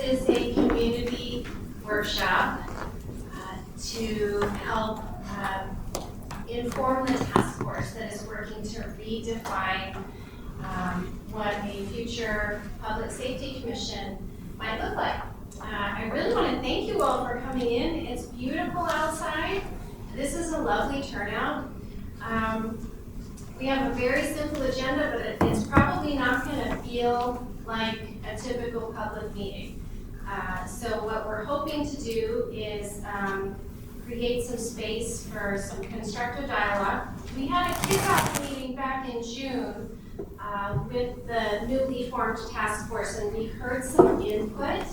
is a community workshop to help inform the task force that is working to redefine what a future public safety commission might look like. I really want to thank you all for coming in. It's beautiful outside. This is a lovely turnout. We have a very simple agenda, but it's probably not going to feel like a typical public meeting. So what we're hoping to do is create some space for some constructive dialogue. We had a kickoff meeting back in June with the newly formed task force, and we heard some input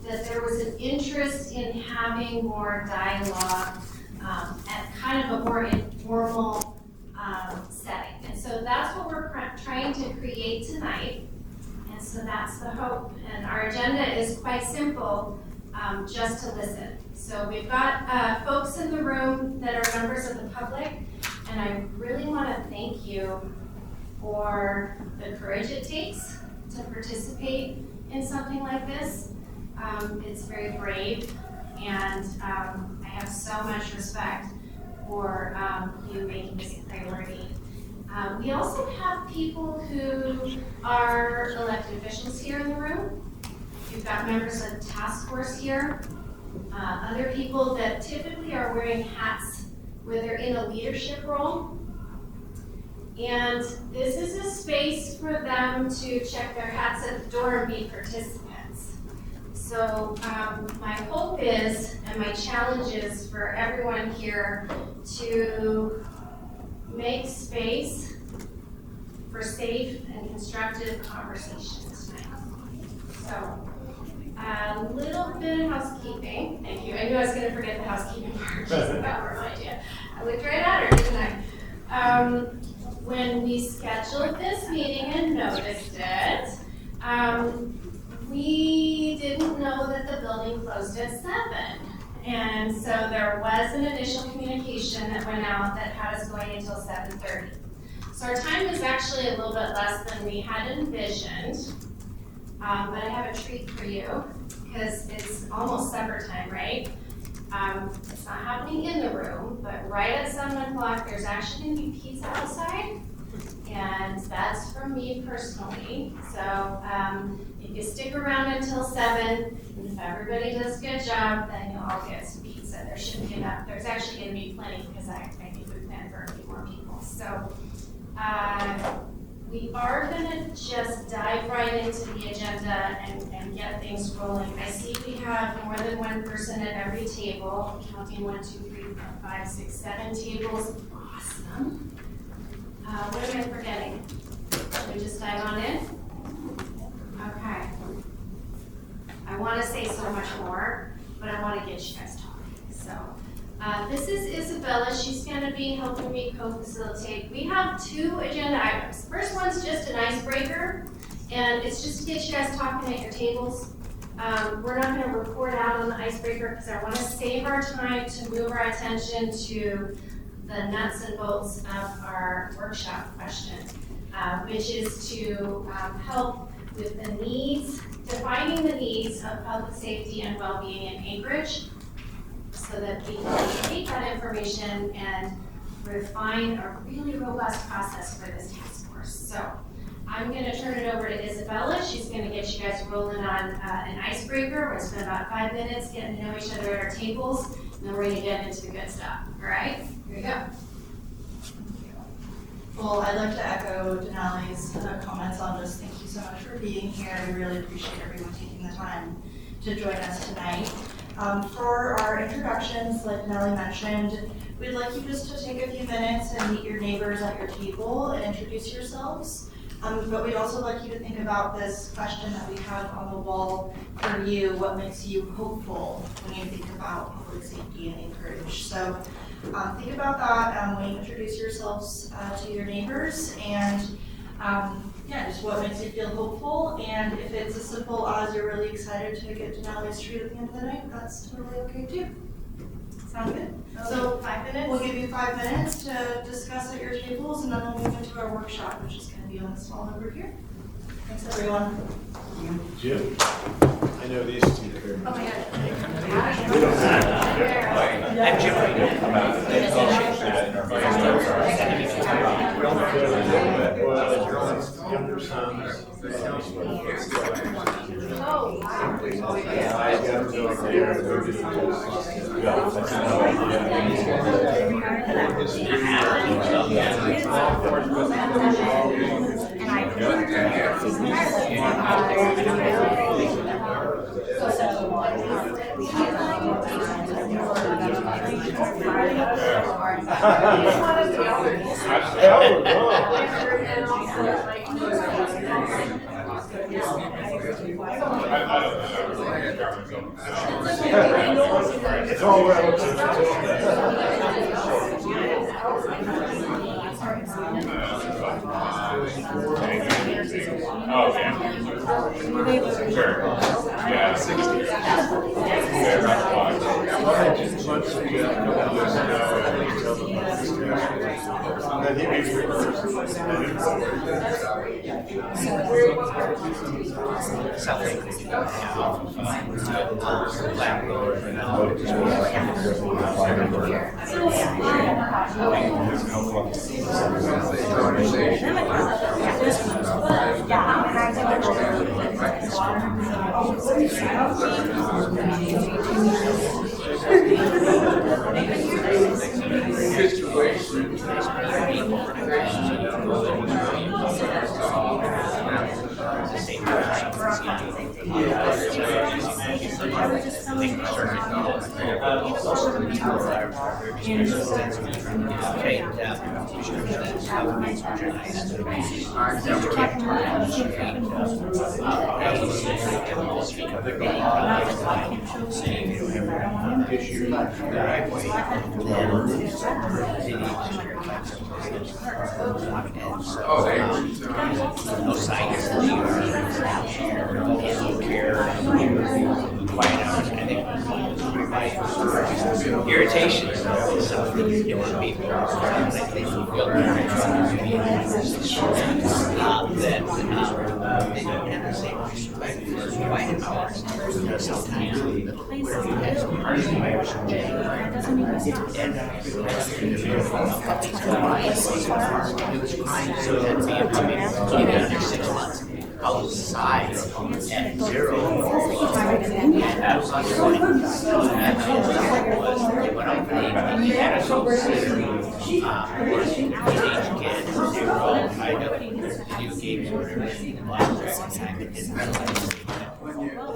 that there was an interest in having more dialogue at kind of a more informal setting. And so that's what we're trying to create tonight. And so that's the hope. And our agenda is quite simple, just to listen. So we've got folks in the room that are members of the public, and I really want to thank you for the courage it takes to participate in something like this. It's very brave, and I have so much respect for you making this a priority. We also have people who are elected officials here in the room. We've got members of the task force here, other people that typically are wearing hats where they're in a leadership role. And this is a space for them to check their hats at the door and be participants. So my hope is, and my challenge is for everyone here to make space for safe and constructive conversations tonight. So a little bit of housekeeping. Thank you. I knew I was going to forget the housekeeping part. Just about remind you. I looked right at her, didn't I? When we scheduled this meeting and noticed it, we didn't know that the building closed at 7. And so there was an initial communication that went out that had us going until 7:30. So our time was actually a little bit less than we had envisioned. But I have a treat for you, because it's almost supper time, right? It's not happening in the room, but right at 7 o'clock, there's actually going to be pizza outside. And that's from me personally. So if you stick around until 7, and if everybody does a good job, then you'll all get some pizza. There shouldn't be enough. There's actually going to be plenty, because I think we plan for a few more people. So we are going to just dive right into the agenda and get things rolling. I see we have more than one person at every table. I'm counting 1, 2, 3, 4, 5, 6, 7 tables. Awesome. What am I forgetting? Should we just dive on in? Okay. I want to say so much more, but I want to get you guys talking. So this is Isabella. She's going to be helping me co-facilitate. We have 2 agenda items. First one's just an icebreaker, and it's just to get you guys talking at your tables. We're not going to report out on the icebreaker because I want to save our time to move our attention to the nuts and bolts of our workshop question, which is to help with the needs, defining the needs of public safety and well-being in Anchorage, so that we can take that information and refine a really robust process for this task force. So I'm going to turn it over to Isabella. She's going to get you guys rolling on an icebreaker. We're going to spend about 5 minutes getting to know each other at our tables, and then we're going to get into the good stuff. All right? Here we go. Well, I'd like to echo Denali's comments on this. Thank you so much for being here. We really appreciate everyone taking the time to join us tonight. For our introductions, like Denali mentioned, we'd like you just to take a few minutes and meet your neighbors at your table and introduce yourselves. But we'd also like you to think about this question that we have on the wall for you. What makes you hopeful when you think about public safety in Anchorage? So think about that when you introduce yourselves to your neighbors, and just what makes you feel hopeful. And if it's as simple as you're really excited to get to Denali's treat at the end of the night, that's totally okay too. Sound good? So 5 minutes? We'll give you 5 minutes to discuss at your tables, and then we'll move into our workshop, which is going to be on the small over here. Thanks, everyone. Jim, I know these two very Oh much. my God. I'm Jim. Younger sons. Oh, wow. I got to go there and go to the It's all relative. Oh, yeah. Sure. Yeah, 60. Yeah, that's And then he makes it worse. No science, irritation is something different people that they feel that they don't have the same respect for quiet hours. Sometimes whatever you guys are so that'd be maybe under 6 months. Outside at 0. And that was like one. They went out for the assholes. Teenage kids, they were all tied up in video games or whatever.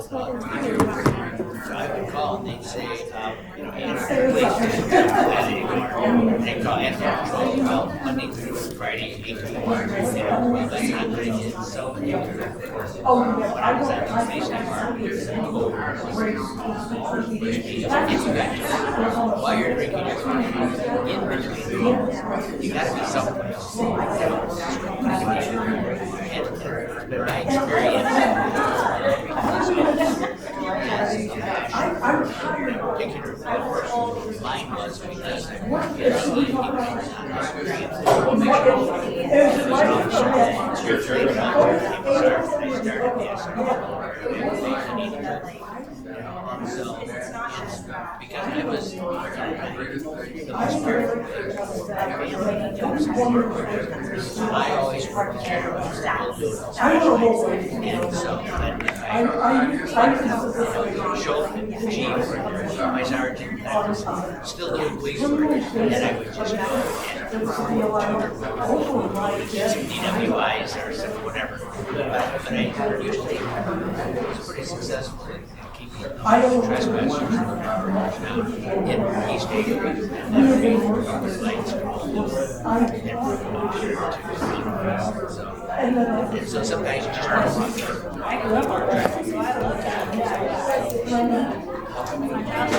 So I would call and they'd say, PlayStation anymore. They call after control, well, Monday through Friday, 8 to 4. That's not good. So when I was at the station while you're drinking your coffee in between, you gotta be someplace. And my experience, mine was because I worked at so, because I was the most perfect I always care about and so then if I show chief my sergeant that was still doing police work, and I would just go and some DWIs or some whatever. But I usually was pretty successful in keeping trespassers from in East Avery and so some guys just don't want to.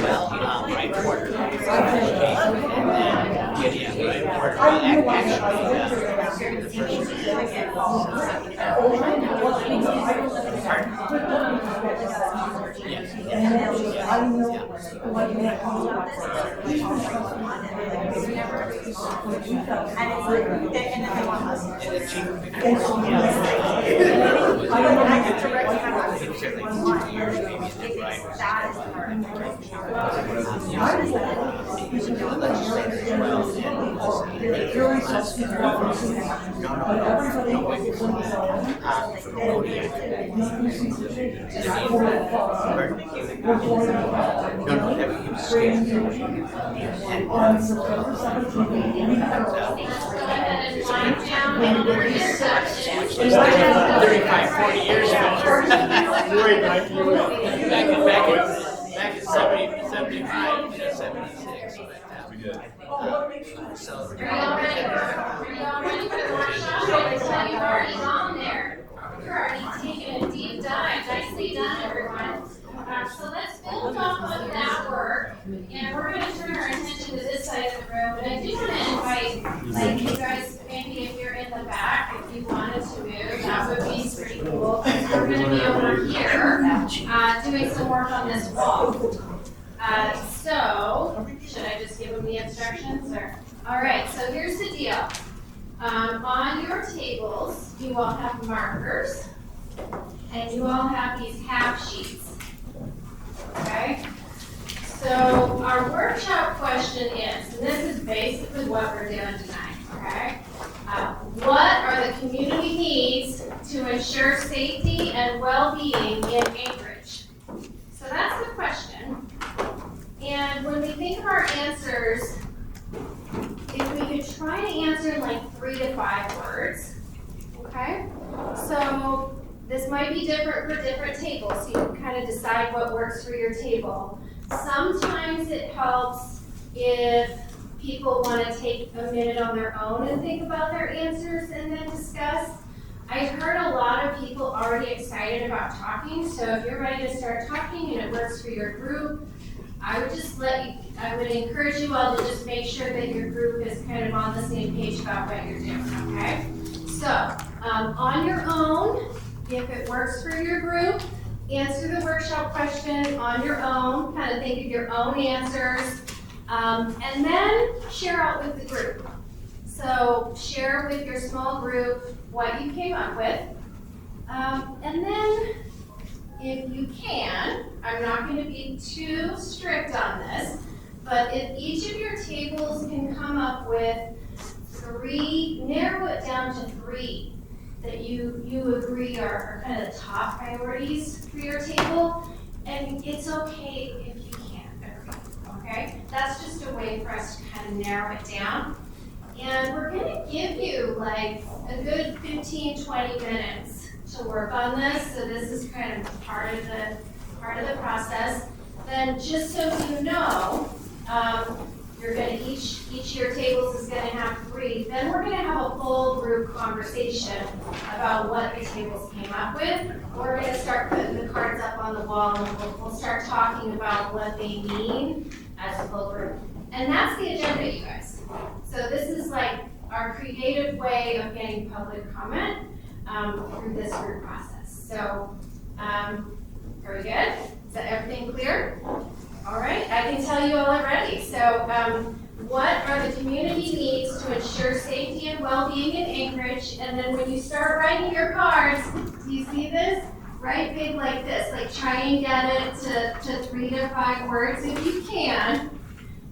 Well, right order. And then, right order. Actually, the first yes. Back in 75, 76. So, Are y'all ready for the workshop? I can tell you've already gone there. You're already taking a deep dive. Nicely done, everyone. So let's build off of that work, and we're going to turn our attention to this side of the room. And I do want to invite, like, you guys, maybe if you're in the back, if you wanted to move, that would be pretty cool. We're going to be over here doing some work on this wall. So, should I just give them the instructions, or? All right, so here's the deal. On your tables, you all have markers, and you all have these half sheets. Okay? So our workshop question is, and this is basically what we're doing tonight, okay? What are the community needs to ensure safety and well-being in Anchorage? So that's the question. And when we think of our answers, if we could try to answer in like 3 to 5 words, okay? So this might be different for different tables, so you can kind of decide what works for your table. Sometimes it helps if people want to take a minute on their own and think about their answers and then discuss. I've heard a lot of people already excited about talking, so if you're ready to start talking and it works for your group, I would encourage you all to just make sure that your group is kind of on the same page about what you're doing, okay? So, on your own, if it works for your group, answer the workshop question on your own, kind of think of your own answers, and then share out with the group. So share with your small group what you came up with, and then if you can, I'm not going to be too strict on this, but if each of your tables can come up with 3, narrow it down to 3 that you agree are kind of the top priorities for your table, and it's okay if you can't agree, okay? That's just a way for us to kind of narrow it down. And we're gonna give you like a good 15, 20 minutes to work on this, so this is kind of part of the process. Then just so you know, you're gonna each of your tables is gonna have 3. Then we're gonna have a full group conversation about what the tables came up with. We're gonna start putting the cards up on the wall, and we'll start talking about what they mean as a full group. And that's the agenda, you guys. So this is like our creative way of getting public comment through this group process. So, are we good? Is that everything clear? All right, I can tell you all already. So, what are the community needs to ensure safety and well-being in Anchorage? And then when you start writing your cards, do you see this? Write big like this, like try and get it to 3 to 5 words if you can.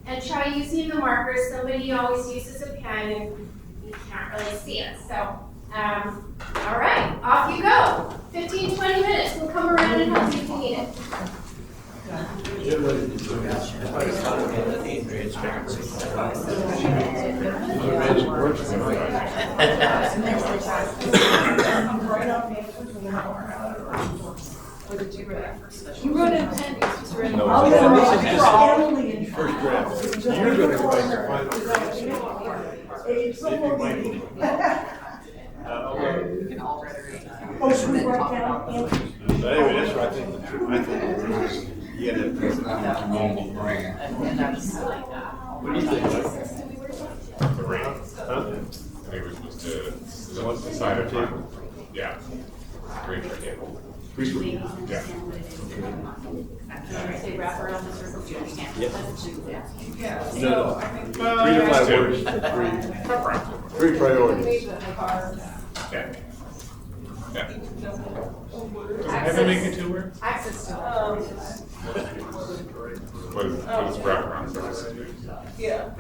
And try using the markers. Somebody always uses a pen and you can't really see it. So, all right, off you go. 15, 20 minutes. We'll come around and help you if you need it. You wrote in pen, just read. First draft. You're gonna write your final draft. If you might be. Oh, should we write down? But anyway, that's what I think, you gotta present the community. What do you think, Mike? The rate. Huh? I think we're supposed to decide a time. Yeah. Rate our table. Yeah. Say wrap around the circle, do you understand? Yeah. No, 3 to 5 words, 3 priorities. Yeah. Yeah. Does heaven make it two words? Access to. What is wraparound services do? Yeah.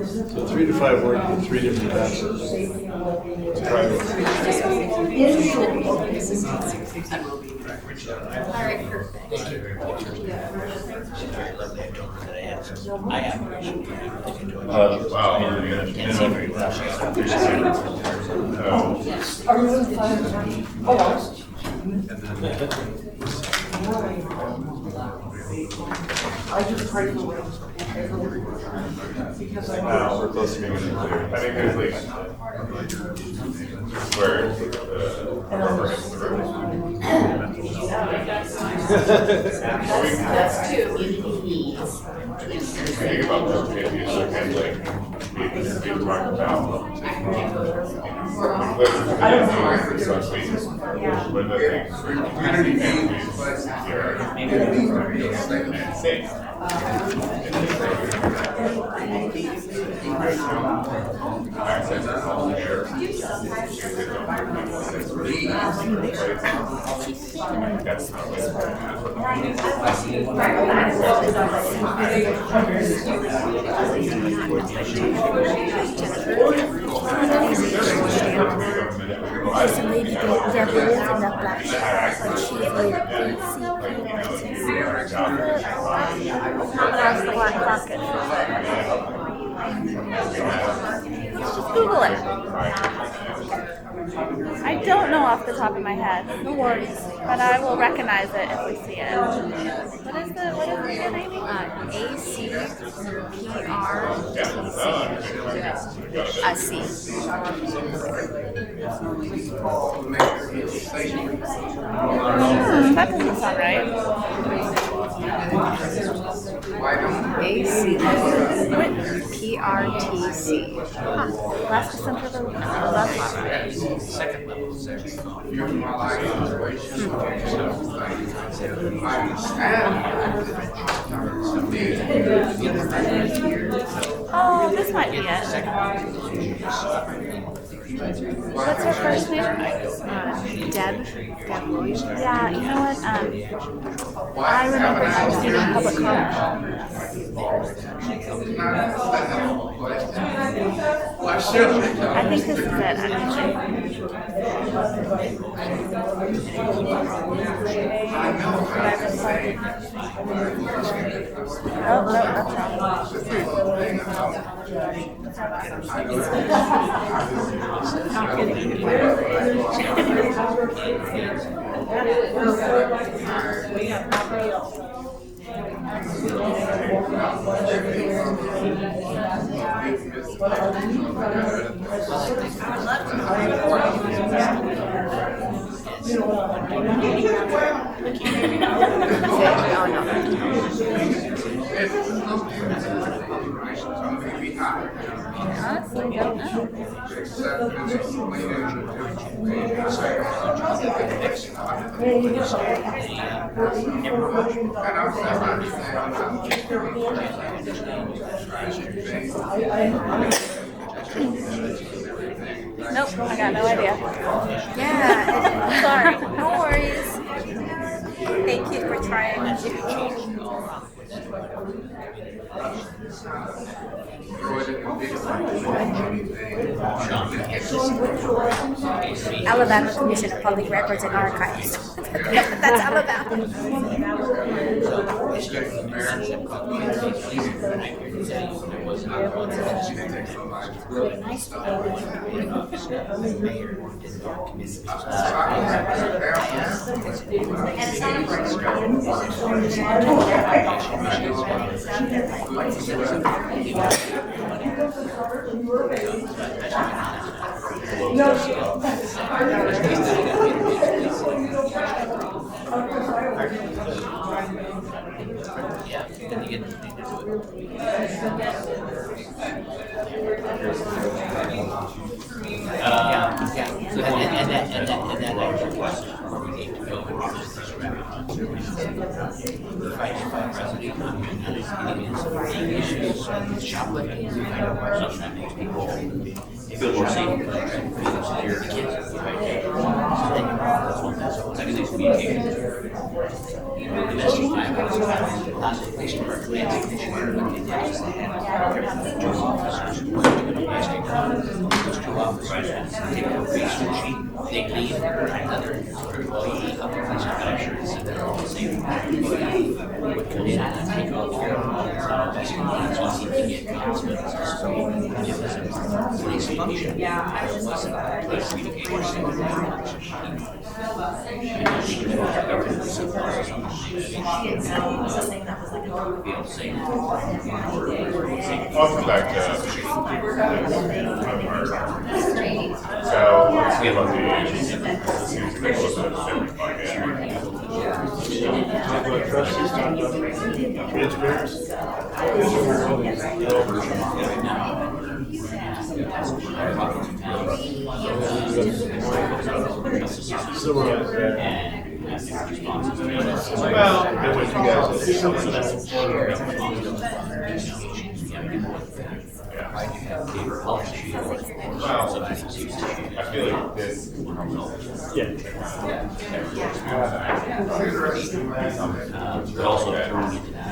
So 3 to 5 words with 3 different classes. All right, perfect. She's very lovely. I told her that I had some eye operation. I think I told you. Wow. Can't see very well. Oh. Are you in fire? Oh, I just pray for wings. Because I We're close to being clear. I think there's like where reference the room. That's two. Think about those maybe it's like we talked about. One of the things community families here and safe. Access to health care. That's not There's a lady there with in the black shirt, and she's like That's the black bucket. Let's just Google it. I don't know off the top of my head. No worries. But I will recognize it if we see it. What is the name? That doesn't sound right. ACPRTC. Last December, no, that's not right. Second level sex. Oh, this might be it. What's her first name? Deb Williams. Yeah, you know what? I remember she was doing public comment. I think this is it, actually. Oh, no, that's honestly don't know. Nope, I got no idea. Yeah. Sorry. No worries. Thank you for trying. Alabama Commission of Public Records and Archives. That's Alabama. Feel more safe. Feel secure. communication. Investor classification for Atlantic Commissioner of Indigenous and two officers who work in the investing. Those two officers take a research sheet, they leave another employee of the police manufacturer and see they're all the same employee would come in and take all the investing needs so he can get confidence. So it was a police function. It wasn't a police communication. I'll come back to so let's give up the seems to be a little bit of different well, it was you well, I feel like this. But also throwing into that.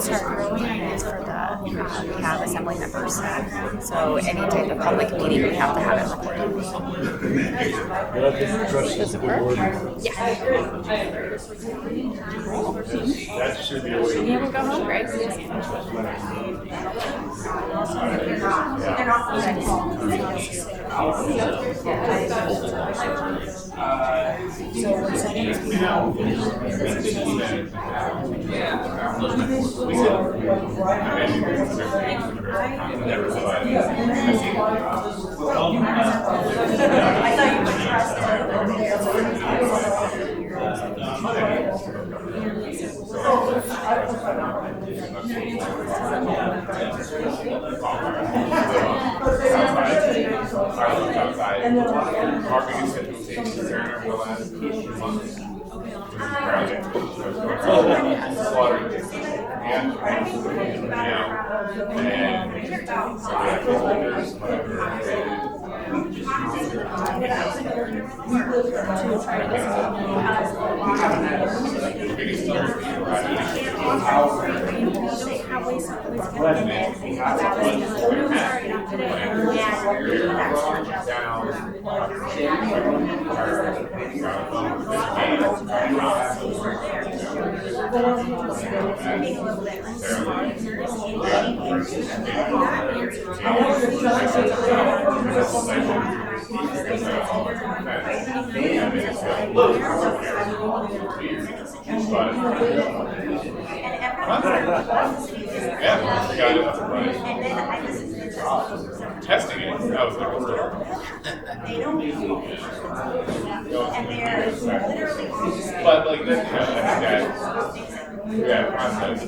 Start growing ideas for the we have assembly members. So any type of public meeting, we have to have it recorded. Does it work? Yeah. That should be a way. You able to go home, Greg? Testing it, that was like but like this, I think that process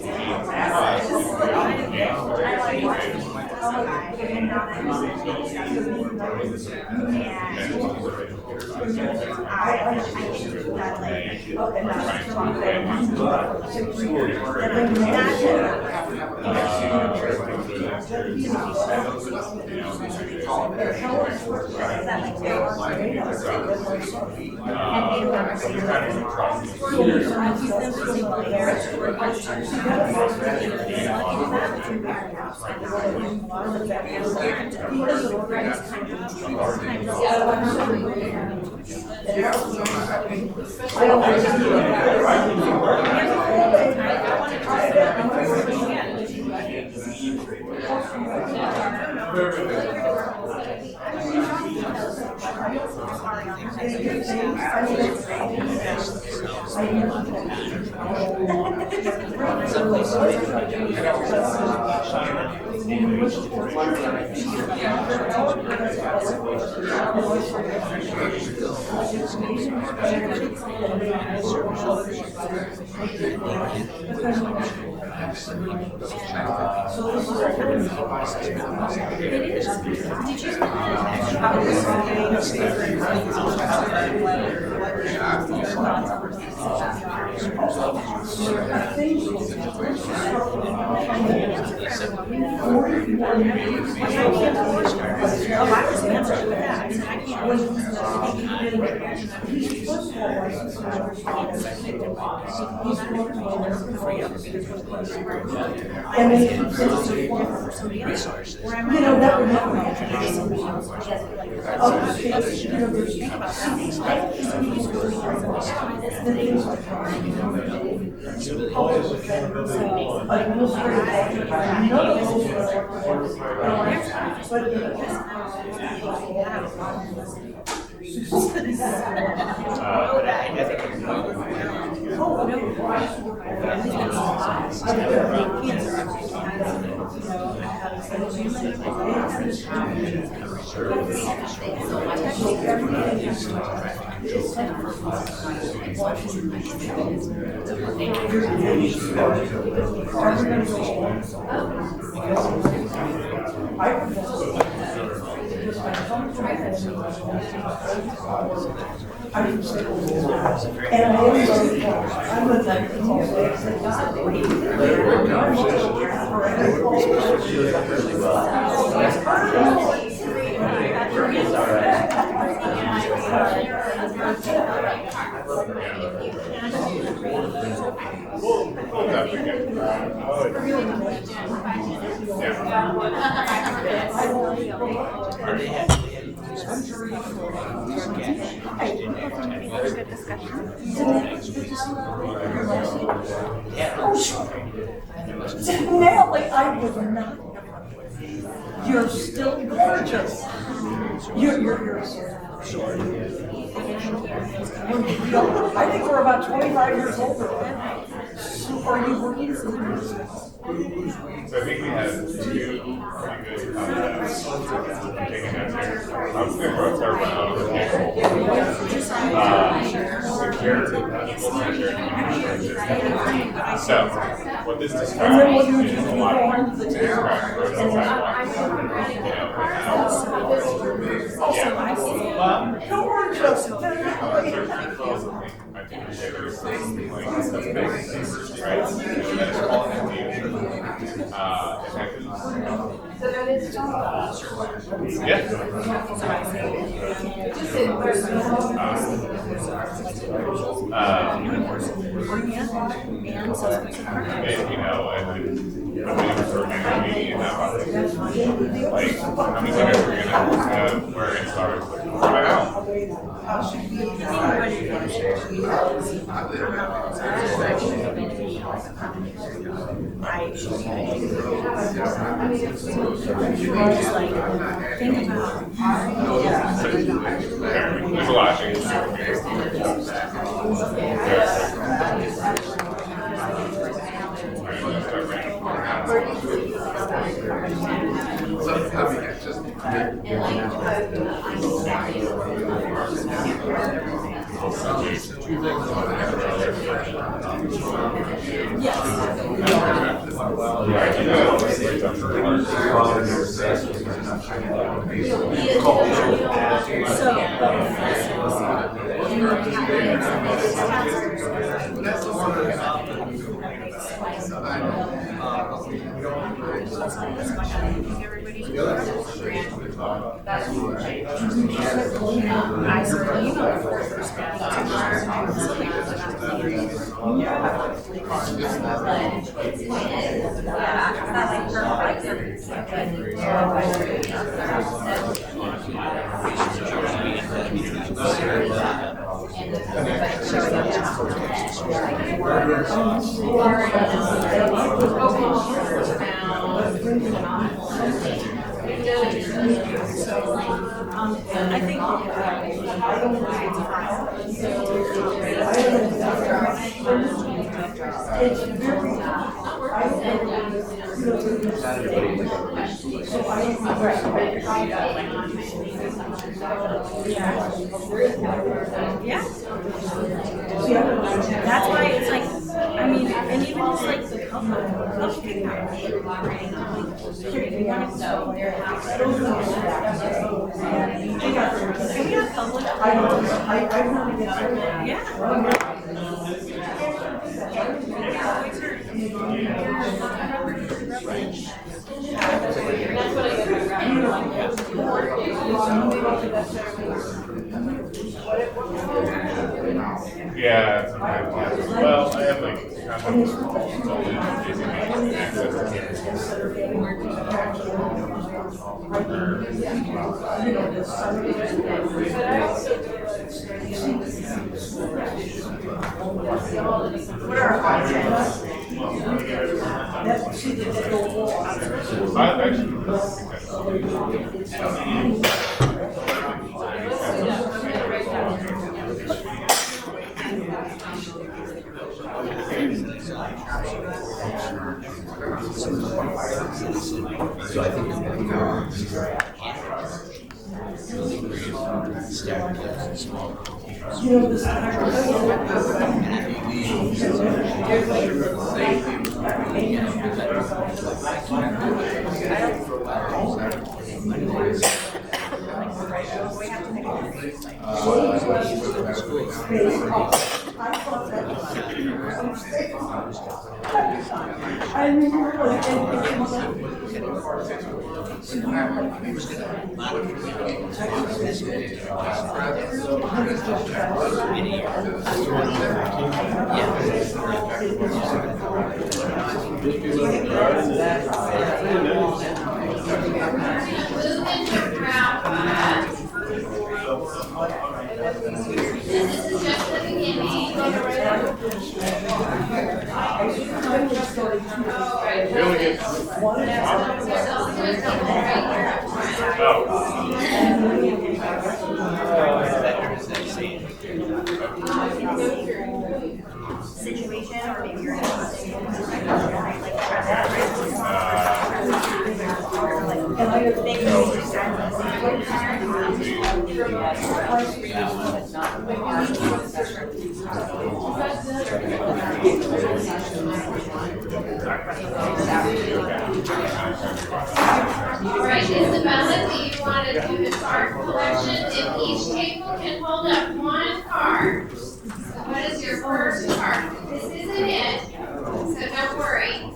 And then you know, that would happen. Good discussion. Natalie, I would not. You're still gorgeous. You're I think we're about 25 years older. So are you working? So I think we had two pretty good comments. Taking notes here. I was going to start around so what this describes is a lot of I think we say there's something like that's big, right? And then it's calling it and you know, I'm waiting for a meeting and like, how many times are we gonna have where it starts? Right now. There's a lot of things I think it's very, Yeah. That's why it's like, I mean, and even just like the color, look at that. Can we have public? Yeah. Yeah, sometimes, yeah. Well, I have like kind of busy access What are our options? I actually. So I think I remember This is just the beginning. Really good. There's also a couple right here up front. Situation, or maybe you're in All right, Isabella, do you want to do the card collection? If each table can hold up one card. So what is your first card? This isn't it, so don't worry.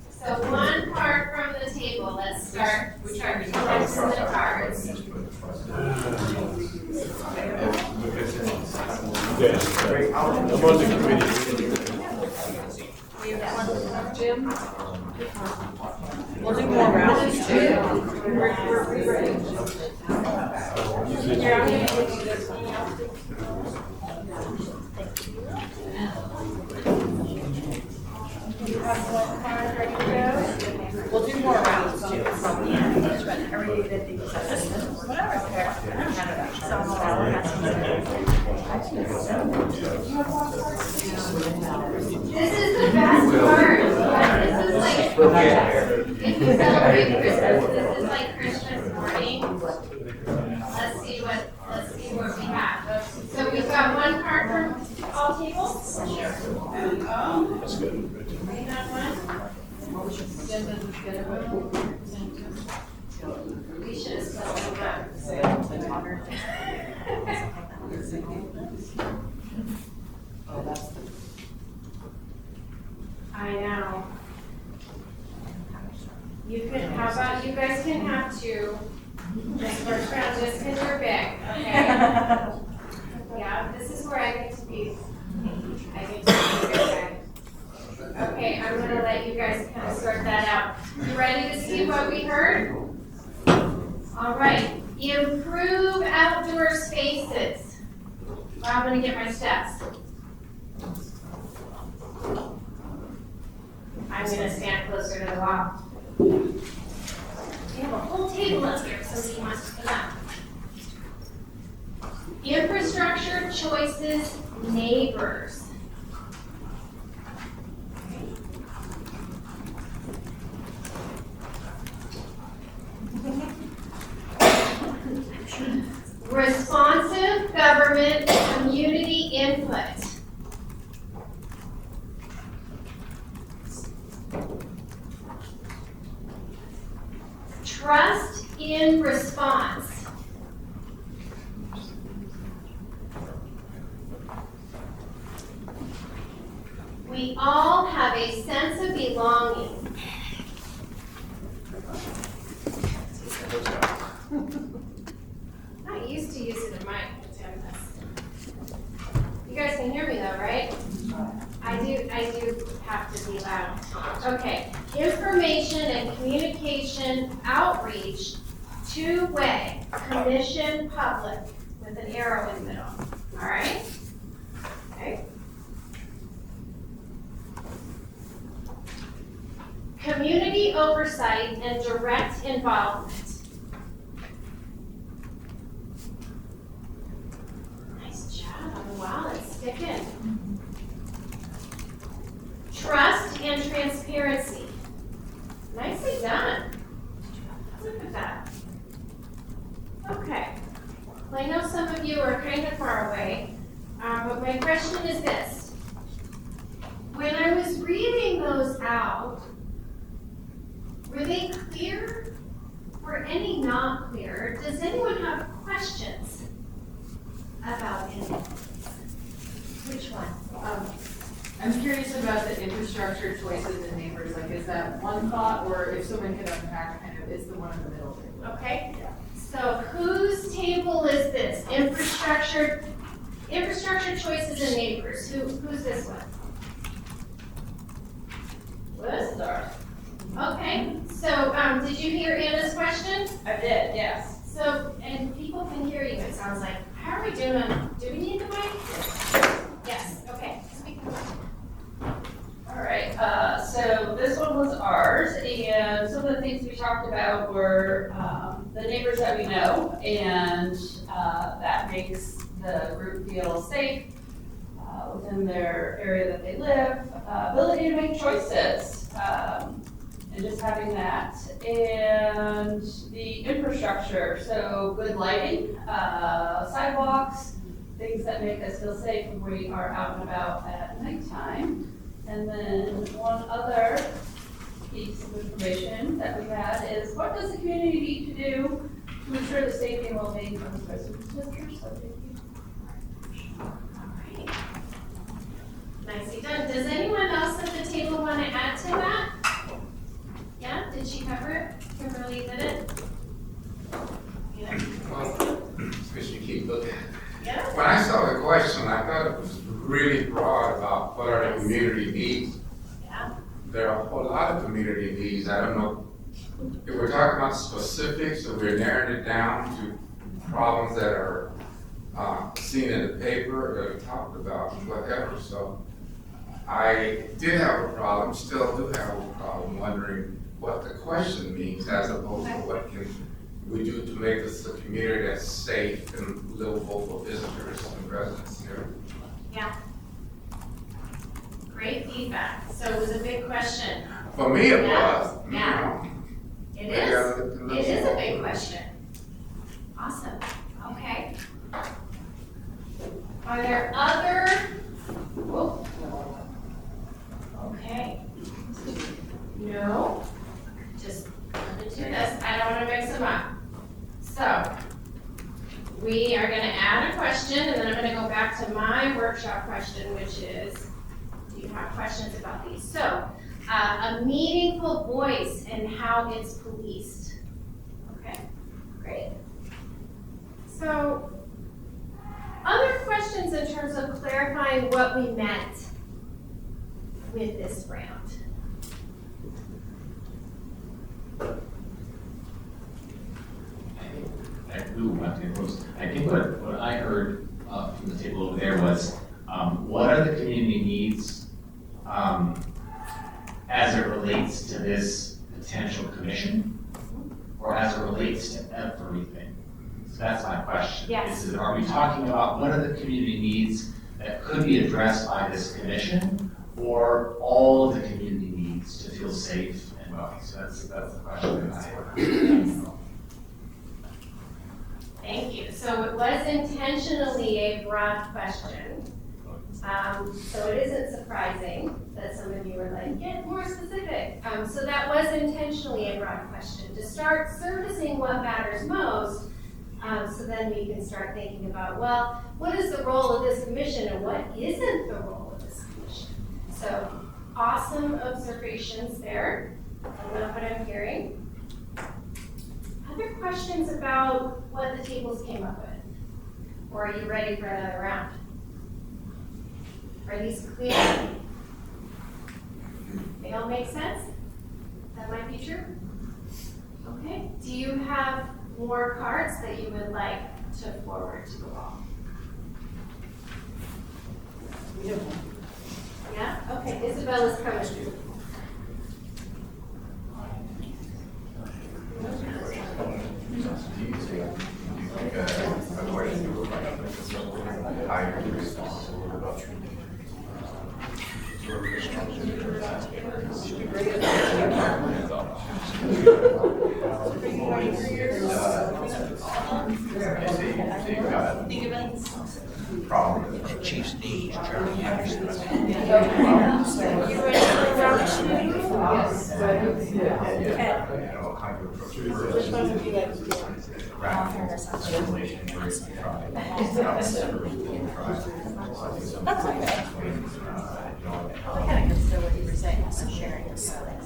So one card from the table. Let's start collecting the cards. Yes, I'm on the committee. Jim? We'll do more rounds too. We'll do more rounds too. This is the best part. This is like, if you celebrate Christmas, this is like Christmas morning. Let's see what we have. So we've got one card from all tables? Sure. That's good. We have one. We should have split them up. I know. You can, how about you guys can have two. This first round, just because you're big, okay? Yeah, this is where I get to be a good guy. Okay, I'm gonna let you guys kind of sort that out. You ready to see what we heard? All right, improve outdoor spaces. Well, I'm gonna get my steps. I'm gonna stand closer to the wall. Table. whole table up here, if somebody wants to come up. Infrastructure choices, neighbors. Responsive government community input. Trust in response. We all have a sense of belonging. Not used to using the mic. You guys can hear me though, right? I do have to be loud. Okay, information and communication outreach, two-way, commission public, with an arrow in the middle, all right? Okay. Community oversight and direct involvement. Nice job, wow, it's sticking. Trust and transparency. Nicely done. Look at that. Okay. Well, I know some of you are kind of far away, but my question is this. When I was reading those out, were they clear? Were any not clear? Does anyone have questions about any? Which one? I'm curious about the infrastructure choices and neighbors, like is that one thought, or if someone could unpack kind of, is the one in the middle? Okay, so whose table is this? Infrastructure choices and neighbors. Who's this one? This is ours. Okay, so did you hear Anna's question? I did, yes. So, and people can hear you, it sounds like. How are we doing? Do we need the mic? Yes, okay. Speak the mic. All right, so this one was ours, and some of the things we talked about were the neighbors that we know, and that makes the group feel safe within their area that they live, ability to make choices, and just having that, and the infrastructure, so good lighting, sidewalks, things that make us feel safe when we are out and about at nighttime. And then one other piece of information that we had is what does the community need to do to ensure the safety and well-being of its residents? So thank you. All right. Nicely done. Does anyone else at the table want to add to that? Yeah, did she cover it? Kimberly did it? Yeah. Well, Mr. Keith, look, Yeah? when I saw the question, I thought it was really broad about what are the community needs. Yeah. There are a whole lot of community needs. I don't know if we're talking about specifics, or we're narrowing it down to problems that are seen in the paper, that are talked about, whatever. So I did have a problem, still do have a problem, wondering what the question means as opposed to what can we do to make this a community that's safe and livable for visitors and residents here. Yeah. Great feedback. So it was a big question. For me, it Yeah. was. Yeah. It Maybe I looked a is. little It is a more. big question. Awesome. Okay. Are there other? Whoa. Okay. No. Just gonna do this. I don't want to mix them up. So we are going to add a question, and then I'm going to go back to my workshop question, which is, do you have questions about these? So a meaningful voice and how it's policed. Okay, great. So other questions in terms of clarifying what we meant with this round. I think what I heard from the table over there was, what are the community needs as it relates to this potential commission? or as it relates to everything? So that's my question. Yes. Are we talking about what are the community needs that could be addressed by this commission, or all of the community needs to feel safe and well? So that's the question that I have. Thank you. So it was intentionally a broad question. So it isn't surprising that some of you were like, get more specific. So that was intentionally a broad question to start servicing what matters most. So then we can start thinking about, well, what is the role of this commission and what isn't the role of this commission? So awesome observations there. I love what I'm hearing. Other questions about what the tables came up with? Or are you ready for another round? Are these clear? They all make sense? That might be true? Okay. Do you have more cards that you would like to forward to the wall? Yeah? Okay. Isabella's coming. Chief's knees, Charlie Anderson. You ready for round two? Which one would you like to do? That's okay. I kind of consider what you were saying, so sharing is selling.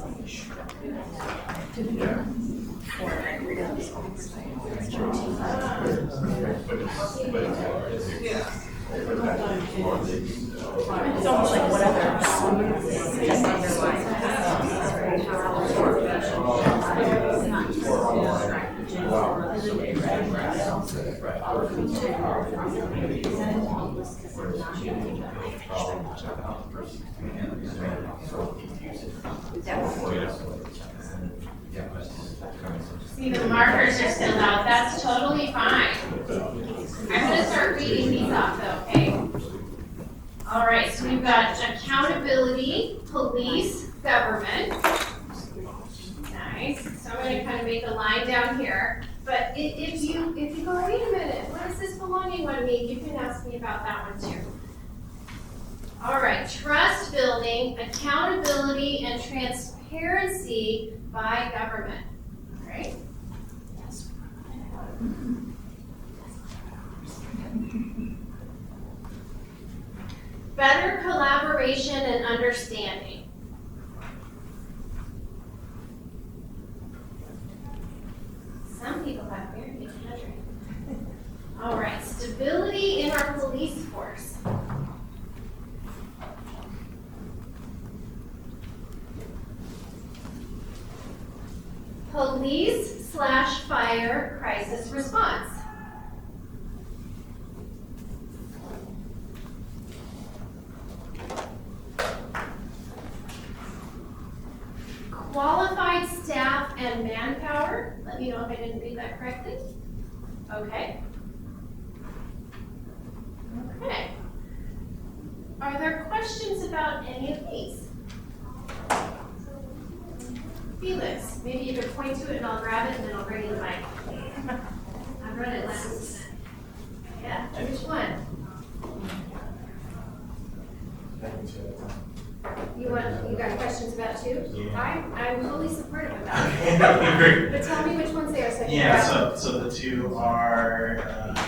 It's almost like whatever just underlying. See, the markers are still out. That's totally fine. I'm going to start reading these off though, okay? All right, so we've got accountability, police, government. Nice. So I'm going to kind of make a line down here. But if you go, wait a minute, what does this belonging one mean? You can ask me about that one too. All right, trust building, accountability, and transparency by government. All right. Better collaboration and understanding. Some people have very good handwriting. All right, stability in our police force. Police/fire crisis response. Qualified staff and manpower. Let me know if I didn't read that correctly. Okay. Okay. Are there questions about any of these? Felix, maybe you could point to it and I'll grab it and then I'll bring you the mic. I've read it last. Yeah, which one? You got questions about two? Yeah. I'm totally supportive of that. But tell me which ones they are so I can Yeah, grab them. so the two are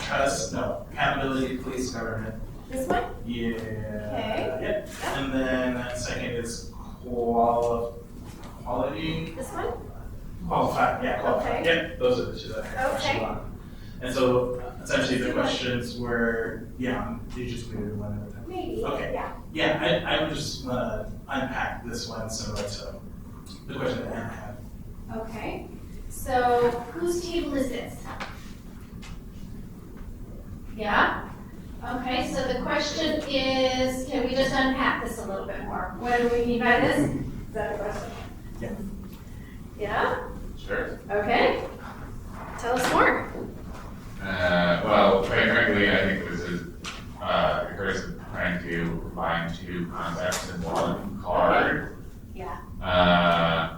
accountability, police, government. This one? Yeah. Okay. Yep. And then second is quality. This one? Qualified, yeah, qualified. Okay. Yep, those are the two that I have questions Okay. on. And so essentially the questions were, you just maybe one at a time. Maybe, Okay. yeah. Yeah, I would just want to unpack this one similar to the question that Anna had. Okay. So whose table is this? Yeah? Okay, so the question is, can we just unpack this a little bit more? What do we mean by this? Is that a question? Yeah. Yeah? Sure. Okay. Tell us more. Well, quite frankly, I think this is Chris is trying to combine two concepts in one card. Yeah.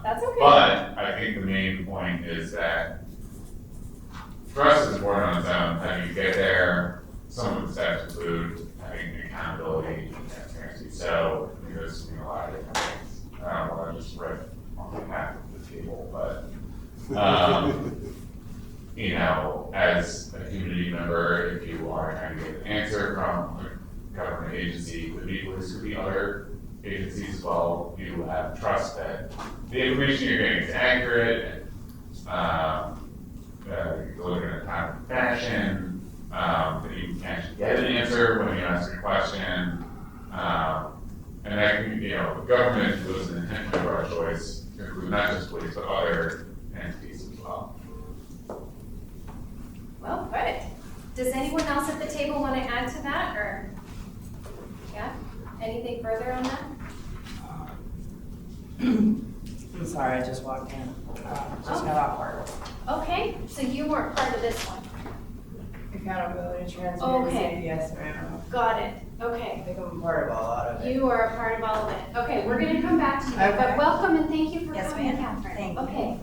That's okay. But I think the main point is that trust is important on its own. How do you get there? Some of the steps include having accountability and transparency. So I think there's a lot of different things. I don't want to just write on behalf of the table, but you know, as a community member, if you are trying to get an answer from a government agency, could be police, could be other agencies as well, you have trust that the information you're getting is accurate, delivered in a timely fashion, that you can actually get an answer when you ask a question, and that can, you know, the government was an intention of our choice to include not just police, but other entities as well. Well, good. Does anyone else at the table want to add to that, or, yeah, anything further on that? I'm sorry, I just walked in. Just got off work. Okay, so you weren't part of this one. Accountability, transparency, Okay. yes, ma'am. Got it. I Okay. think I'm part of a lot of it. You are a part of all of it. Okay, we're gonna come back to you, Okay. but welcome and thank you for Yes, coming, ma'am. Catherine. Thank you. Okay,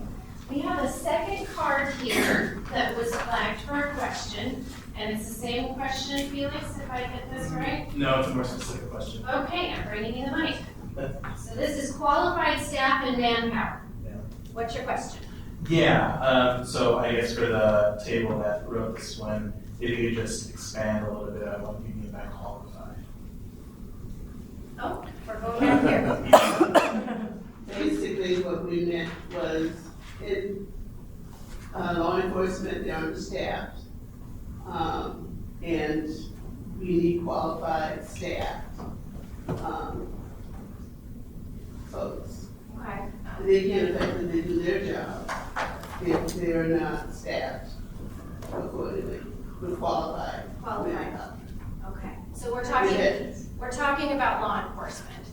we have a second card here that was flagged for a question, and it's the same question, Felix, if I get this right? No, it's a more specific question. Okay, I'm bringing you the mic. So this is qualified staff and manpower. Yeah. What's your question? Yeah, so I guess for the table that wrote this one, if you could just expand a little bit on what you mean by qualified. Oh, we're going back here. Basically, what we meant was in law enforcement, they're understaffed. And we need qualified staff, folks. Okay. They can't effectively do their job if they're not staffed accordingly, with qualified. Okay, so we're Yes. talking about law enforcement.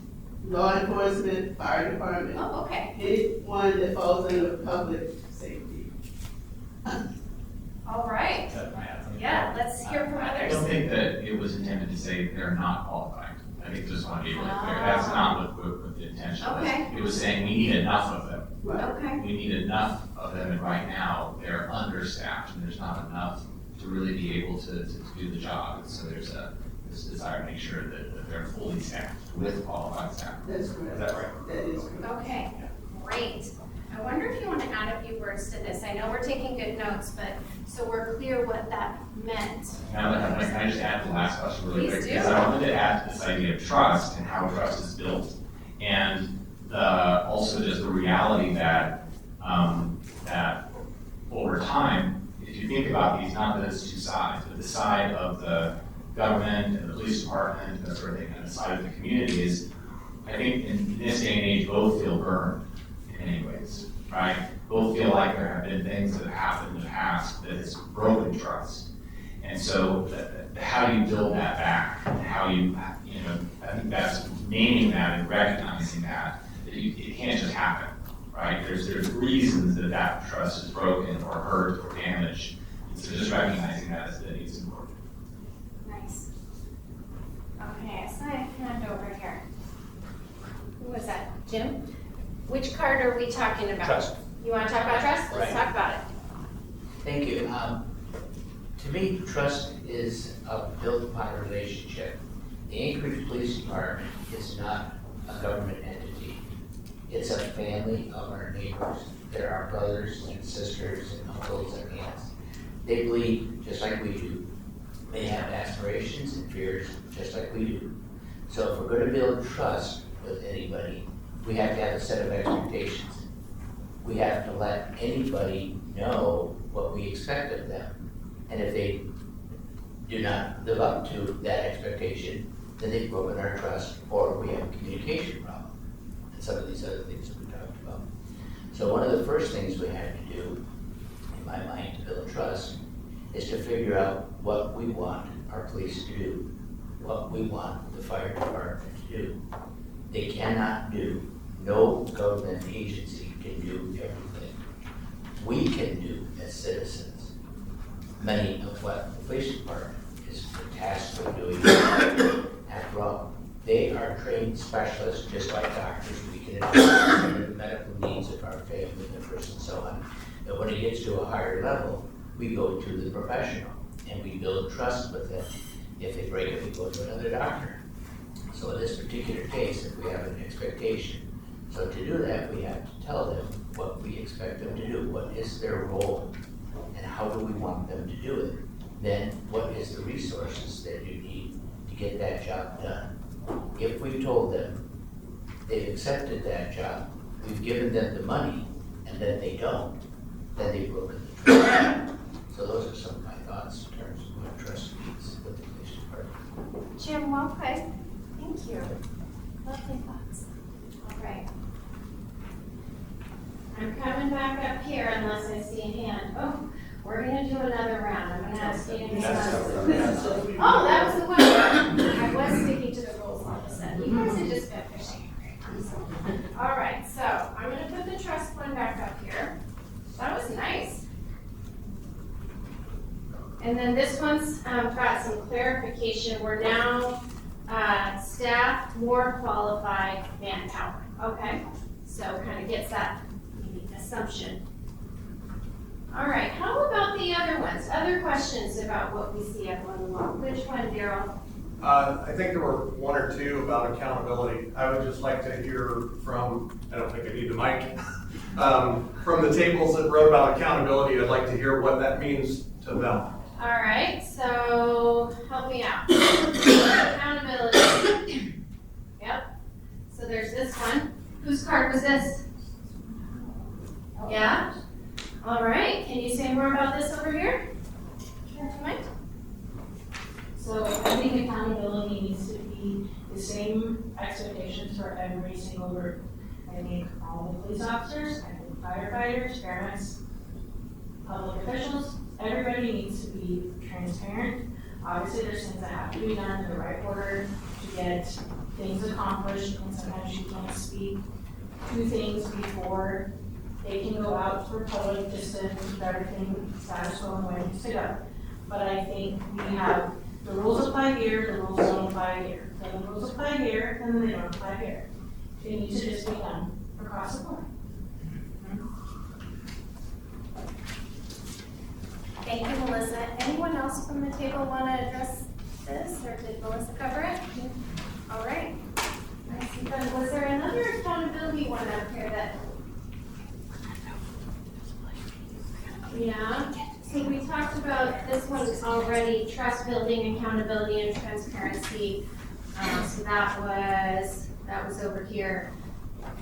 Law enforcement, fire department. Oh, okay. Anyone that falls under public safety. All right. Yeah, let's hear from I others. don't think that it was intended to say they're not qualified. I think just want to be really clear, that's not what the intention was. Okay. It was saying we need enough of them. Okay. We need enough of them, and right now, they're understaffed, and there's not enough to really be able to do the job. And so there's this desire to make sure that they're fully staffed with qualified staff. That's correct. Is that right? That is correct. Okay, great. I wonder if you want to add a few words to this. I know we're taking good notes, but so we're clear what that meant. Now, can I just add the last question really quick? Please do. Because I wanted to add to this idea of trust and how trust is built. And also just the reality that, that over time, if you think about these, not that it's two sides, but the side of the government and the police department and that sort of thing, and the side of the community is, I think in this day and age, both feel burned in many ways, right? Both feel like there have been things that have happened in the past that has broken trust. And so how do you build that back? And how you know, I think that's naming that and recognizing that it can't just happen, right? There's reasons that trust is broken or hurt or damaged. And so just recognizing that is important. Nice. Okay, so I hand over here. Who was that? Jim? Which card are we talking about? Trust. You want to talk about trust? Let's Right. talk about it. Thank you. To me, trust is built upon a relationship. The Anchorage Police Department is not a government entity. It's a family of our neighbors. They're our brothers and sisters and uncles and aunts. They bleed just like we do. They have aspirations and fears just like we do. So if we're going to build trust with anybody, we have to have a set of expectations. We have to let anybody know what we expect of them. And if they do not live up to that expectation, then they've broken our trust, or we have a communication problem, and some of these other things that we talked about. So one of the first things we had to do, in my mind, to build trust, is to figure out what we want our police to do, what we want the fire department to do. They cannot do, no government agency can do everything. We can do as citizens. many of what the police department is tasked with doing. After all, they are trained specialists, just like doctors. We can address the medical needs of our family members and so on. But when it gets to a higher level, we go to the professional and we build trust with them. If they break it, we go to another doctor. So in this particular case, if we have an expectation, so to do that, we have to tell them what we expect them to do. What is their role? And how do we want them to do it? Then what is the resources that you need to get that job done? If we've told them they've accepted that job, we've given them the money, and then they don't, then they've broken the trust. So those are some of my thoughts in terms of what trust means with the police department. Jim, well put. Thank you. Lovely thoughts. All right. I'm coming back up here unless I see a hand. Oh, we're gonna do another round. I'm gonna ask you to Oh, that was the one. I was sticking to the rules all of a sudden. You guys have just been fishing. All right, so I'm gonna put the trust one back up here. That was nice. And then this one's got some clarification. We're now staff more qualified manpower. Okay, so kind of gets that maybe assumption. All right, how about the other ones? Other questions about what we see up on the wall? Which one, Daryl? I think there were one or two about accountability. I would just like to hear from, I don't think I need the mic, from the tables that wrote about accountability. I'd like to hear what that means to them. All right, so help me out. Accountability. Yep. So there's this one. Whose card was this? Yeah? All right, can you say more about this over here? Mike? So I think accountability needs to be the same expectations for every single group. I think all the police officers, I think firefighters, paramedics, public officials, everybody needs to be transparent. Obviously, there's things that have to be done in the right order to get things accomplished, and sometimes you can't speak to things before they can go out for public just to keep everything status quo and the way it needs to go. But I think we have the rules apply here, the rules don't apply here. Then the rules apply here, and then they don't apply here. It needs to just be done across the board. Thank you, Melissa. Anyone else from the table want to address this, or did Melissa cover it? All right. Nicely done. Was there another accountability one up here that? Yeah. So we talked about this one already: trust building, accountability, and transparency. So that was over here.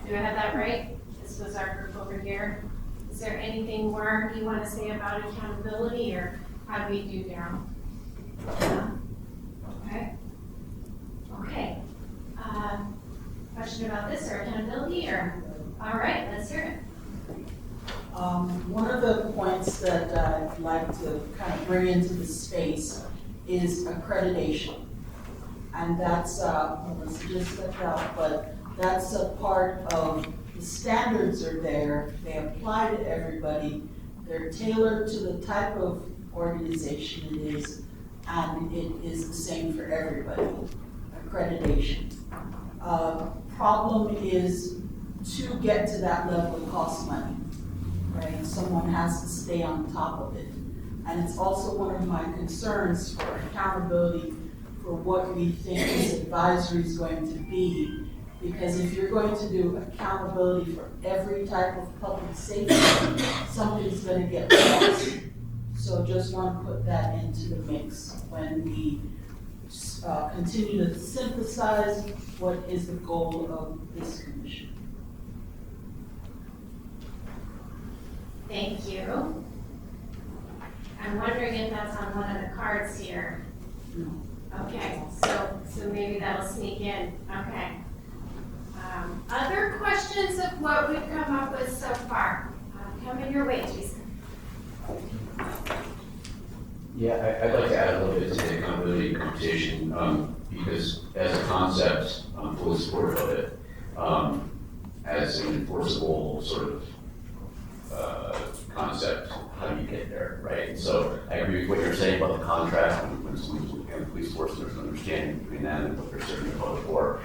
Do I have that right? This was our group over here. Is there anything more you want to say about accountability, or how do we do, Daryl? Yeah. Okay. Okay. Question about this or accountability, or? All right, let's hear it. One of the points that I'd like to kind of bring into the space is accreditation. And that's, let's just step out, but that's a part of the standards are there, they apply to everybody, they're tailored to the type of organization it is, and it is the same for everybody, accreditation. Problem is, to get to that level, it costs money, right? Someone has to stay on top of it. And it's also one of my concerns for accountability for what we think this advisory is going to be. Because if you're going to do accountability for every type of public safety, something's going to get lost. So just want to put that into the mix when we continue to synthesize what is the goal of this commission. Thank you. I'm wondering if that's on one of the cards here. No. Okay, so maybe that'll sneak in. Okay. Other questions of what we've come up with so far? Coming your way, Jason. Yeah, I'd like to add a little bit to the accountability conversation, because as a concept, I'm fully supportive of it. As an enforceable sort of concept, how do you get there, right? And so I agree with what you're saying about the contrast when someone's looking at the police force, there's an understanding between them and what they're serving the public for.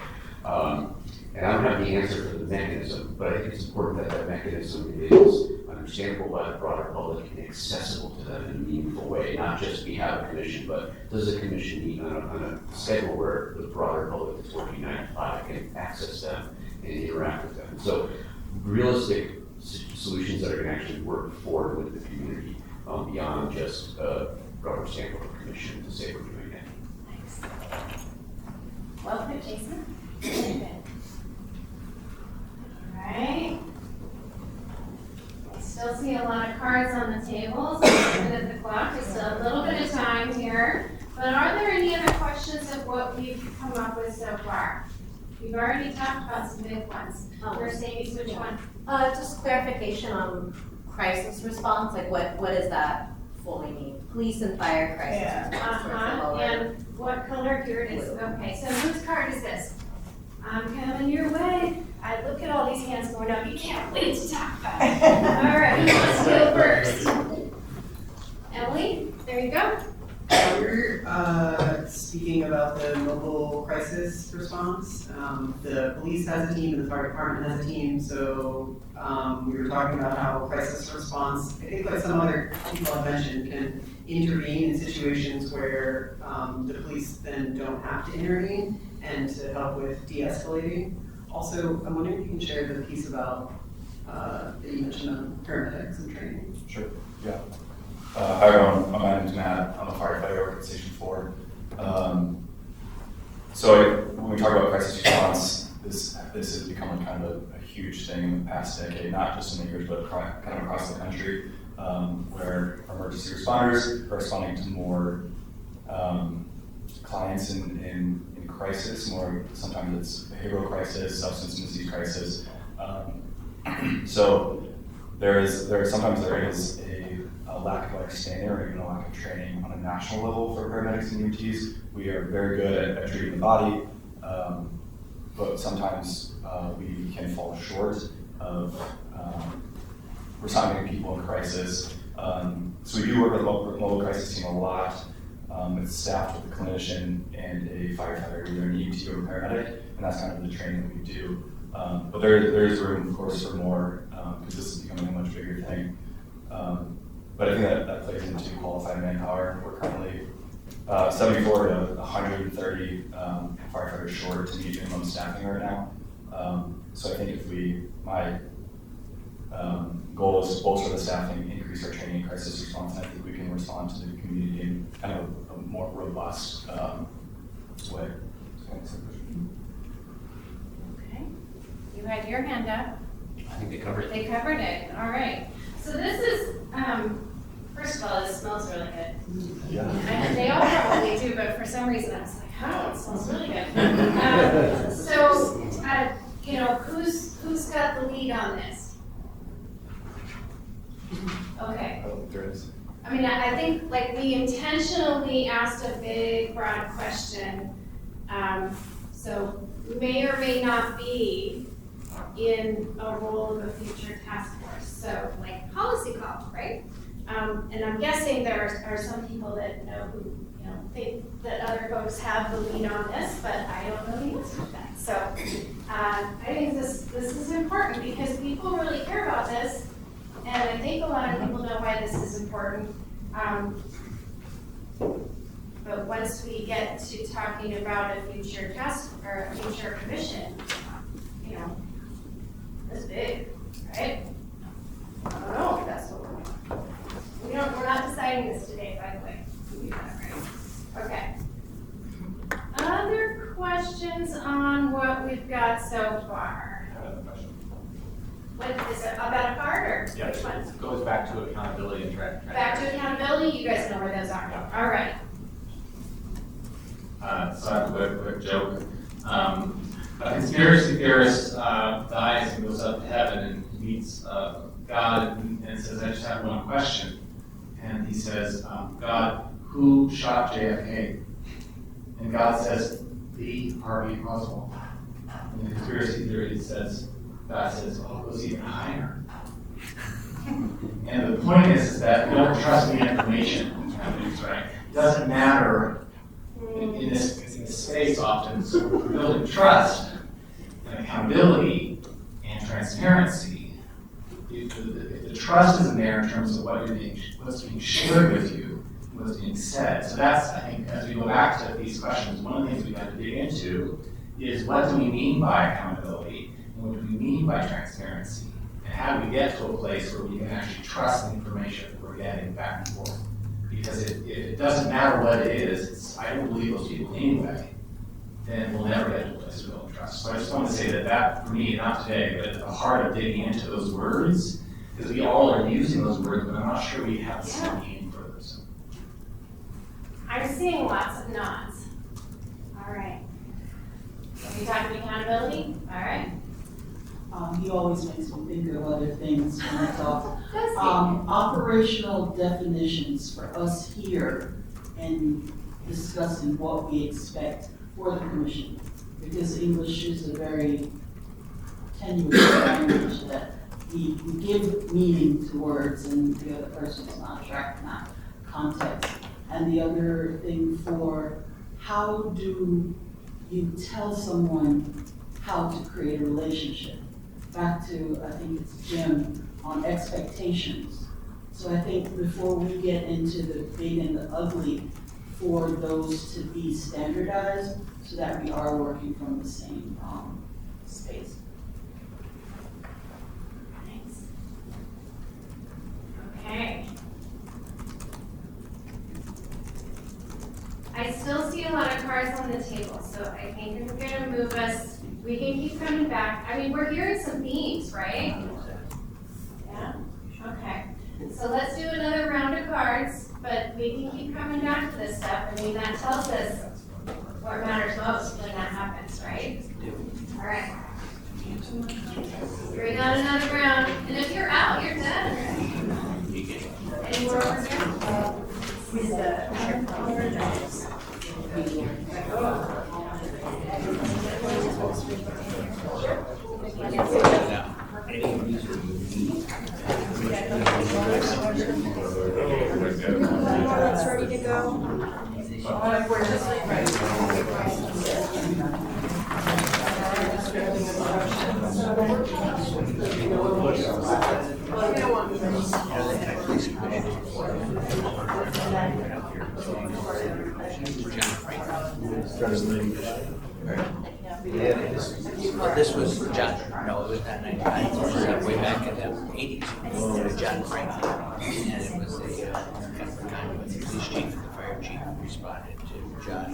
And I don't have the answer for the mechanism, but I think it's important that that mechanism is understandable by the broader public and accessible to them in a meaningful way, not just we have a commission, but does the commission meet on a schedule where the broader public that's working 9 to 5 can access them and interact with them. So realistic solutions that are going to actually work forward with the community beyond just a rubber stamp of a commission to say we're doing it. Thanks. Well put, Jason. Very good. All right. I still see a lot of cards on the tables. Looking at the clock, there's still a little bit of time here. But are there any other questions of what we've come up with so far? We've already talked about some big ones. Mercedes, which one? Just clarification on crisis response, like what does that fully mean? Police and fire crisis response. And what color? Here it is. Okay, so whose card is this? I'm coming your way. I look at all these hands going up. You can't wait to talk about it. All right, who wants to go first? Emily, there you go. We're speaking about the mobile crisis response. The police has a team and the fire department has a team, so we were talking about how crisis response, I think like some other people have mentioned, can intervene in situations where the police then don't have to intervene and to help with de-escalating. Also, I'm wondering if you can share the piece about that you mentioned on paramedics and training. Sure, yeah. Hi everyone, my name is Matt. I'm a firefighter working at Station 4. So when we talk about crisis response, this has become kind of a huge thing in the past decade, not just in Anchorage, but kind of across the country, where emergency responders are responding to more clients in crisis, more sometimes it's behavioral crisis, substance misuse crisis. So there is a lack of understanding or even a lack of training on a national level for paramedics and EMTs. We are very good at treating the body, but sometimes we can fall short of responding to people in crisis. So we do work with the mobile crisis team a lot. It's staffed with a clinician and a firefighter, either an EMT or a paramedic, and that's kind of the training that we do. But there is room, of course, for more, because this is becoming a much bigger thing. But I think that plays into qualified manpower. We're currently 74 to 130 firefighters short to meet minimum staffing right now. So I think my goal is to bolster the staffing, increase our training and crisis response, and I think we can respond to the community in kind of a more robust way. Okay. You had your hand up. I think they covered it. They covered it. All right. So this is, first of all, this smells really good. Yeah. And they all probably do, but for some reason I was like, oh, it smells really good. So, who's got the lead on this? Okay. There is. I mean, I think like we intentionally asked a big, broad question. So may or may not be in a role of a future task force. So like policy call, right? And I'm guessing there are some people that know who, think that other folks have the lead on this, but I don't know the answer to that. So I think this is important because people really care about this. And I think a lot of people know why this is important. But once we get to talking about a future task or a future commission, it's big, right? I don't know if that's what we're not deciding this today, by the way. We do that, right? Okay. Other questions on what we've got so far? What is it, about a card or Yeah, which one? it goes back to accountability and Back to accountability, you guys know where those are. Yeah. All right. So I have a quick joke. A conspiracy theorist dies and goes up to heaven and meets God and says, I just have one question. And he says, God, who shot JFK? And God says, the Harvey Oswald. And the conspiracy theory says, God says, oh, it goes even higher. And the point is that we don't trust the information companies, right? It doesn't matter in this space often, so we're building trust and accountability and transparency. If the trust isn't there in terms of what's being shared with you, what's being said. So that's, I think, as we go back to these questions, one of the things we have to dig into is what do we mean by accountability and what do we mean by transparency? And how do we get to a place where we can actually trust the information that we're getting back and forth? Because if it doesn't matter what it is, I don't believe those people anyway, then we'll never get to a place of building trust. So I just want to say that for me, not today, but at the heart of digging into those words, because we all are using those words, but I'm not sure we have the same meaning for them. So. I'm seeing lots of nods. All right. Are we talking accountability? All right. He always makes me think of other things when I talk. Operational definitions for us here in discussing what we expect for the commission, because English is a very tenuous language that we give meaning to words and the other person is not tracking that context. And the other thing for how do you tell someone how to create a relationship? Back to, I think it's Jim, on expectations. So I think before we get into the big and the ugly, for those to be standardized so that we are working from the same space. Thanks. Okay. I still see a lot of cards on the table, so I think I'm gonna move us. We can keep coming back. I mean, we're hearing some themes, right? Yeah? Okay. So let's do another round of cards, but we can keep coming back to this stuff. I mean, that tells us what matters most when that happens, right? All right. Bring out another round. And if you're out, you're done. Any more over here? That's ready to go. We're just This was John, no, it was not 99, it was way back in the 80s. It was John Franklin, and it was a kind of a conduit. The police chief and the fire chief responded to John,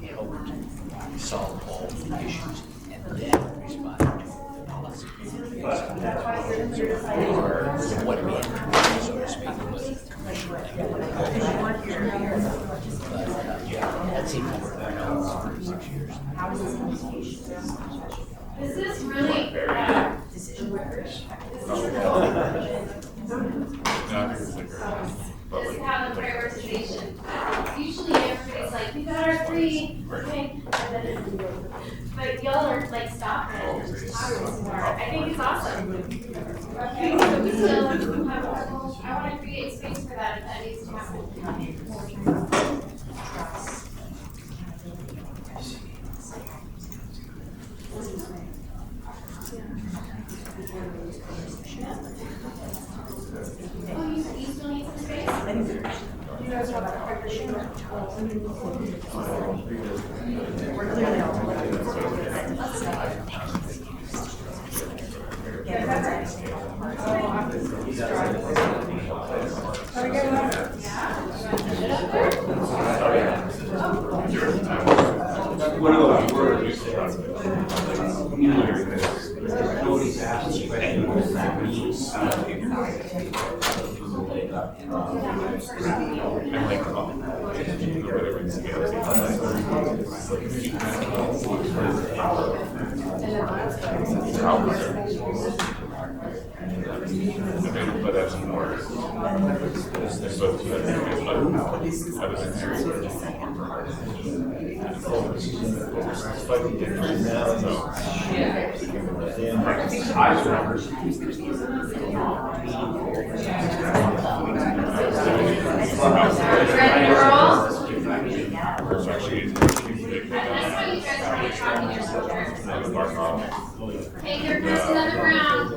helped solve all the issues, and then responded to the policy. Or what we had, so to speak, was the commission. That seemed to work out for 6 years. This is really decision makers. Just have a prioritization. Usually everybody's like, we got our 3, okay? But y'all are like, stop it. I think it's awesome. Okay, so we still have a couple, I want to create space for that if that needs to happen. Oh, you still need some space? You guys have a partnership? We're clearly One of those words you say, nobody's asked you what that means. But that's more. They're supposed to slightly different now, so. Ready, we're all? That's how you guys are talking to yourself. Okay, here comes another round.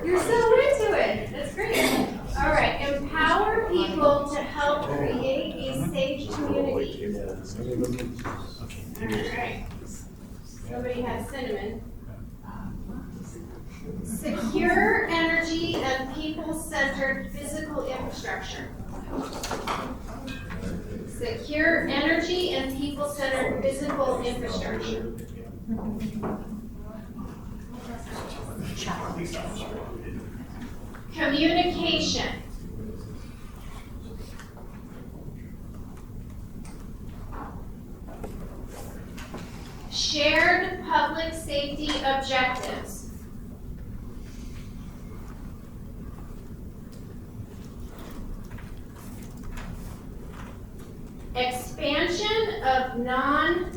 You're so into it. That's great. All right, empower people to help create a safe community. All right. Somebody had cinnamon. Secure energy and people-centered physical infrastructure. Secure energy and people-centered physical infrastructure. Communication. Shared public safety objectives. Expansion of non-LEO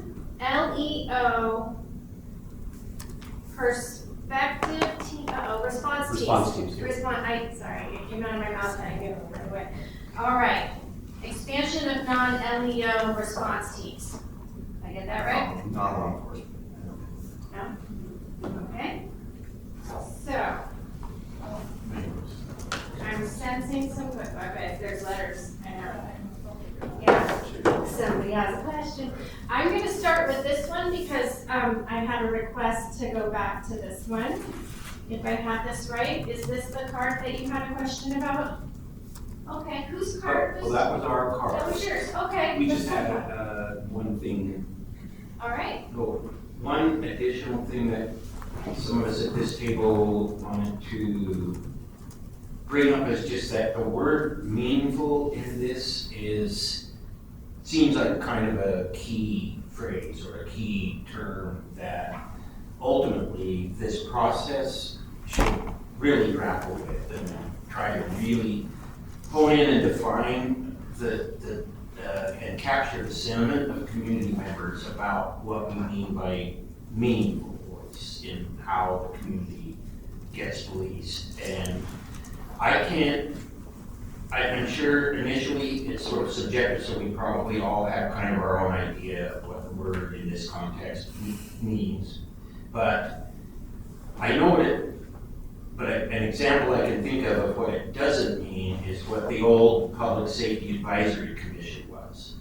perspective team, response teams. Response teams, yeah. Sorry, it came out of my mouth and I gave it right away. All right, expansion of non-LEO response teams. Did I get that right? Not law enforcement. No? Okay. So, I'm sensing some, okay, there's letters. I know. Yeah, somebody has a question. I'm going to start with this one because I had a request to go back to this one. If I have this right, is this the card that you had a question about? Okay, whose card? Well, that was our card. That was yours, okay. We just had one thing. All right. Well, one additional thing that some of us at this table wanted to bring up is just that the word meaningful in this seems like kind of a key phrase or a key term that ultimately this process should really grapple with and try to really hone in and define and capture the sentiment of community members about what we mean by meaningful voice in how the community gets policed. And I'm sure initially it's sort of subjective, so we probably all have kind of our own idea of what the word in this context means. But I know what an example I can think of what it doesn't mean is what the old Public Safety Advisory Commission was.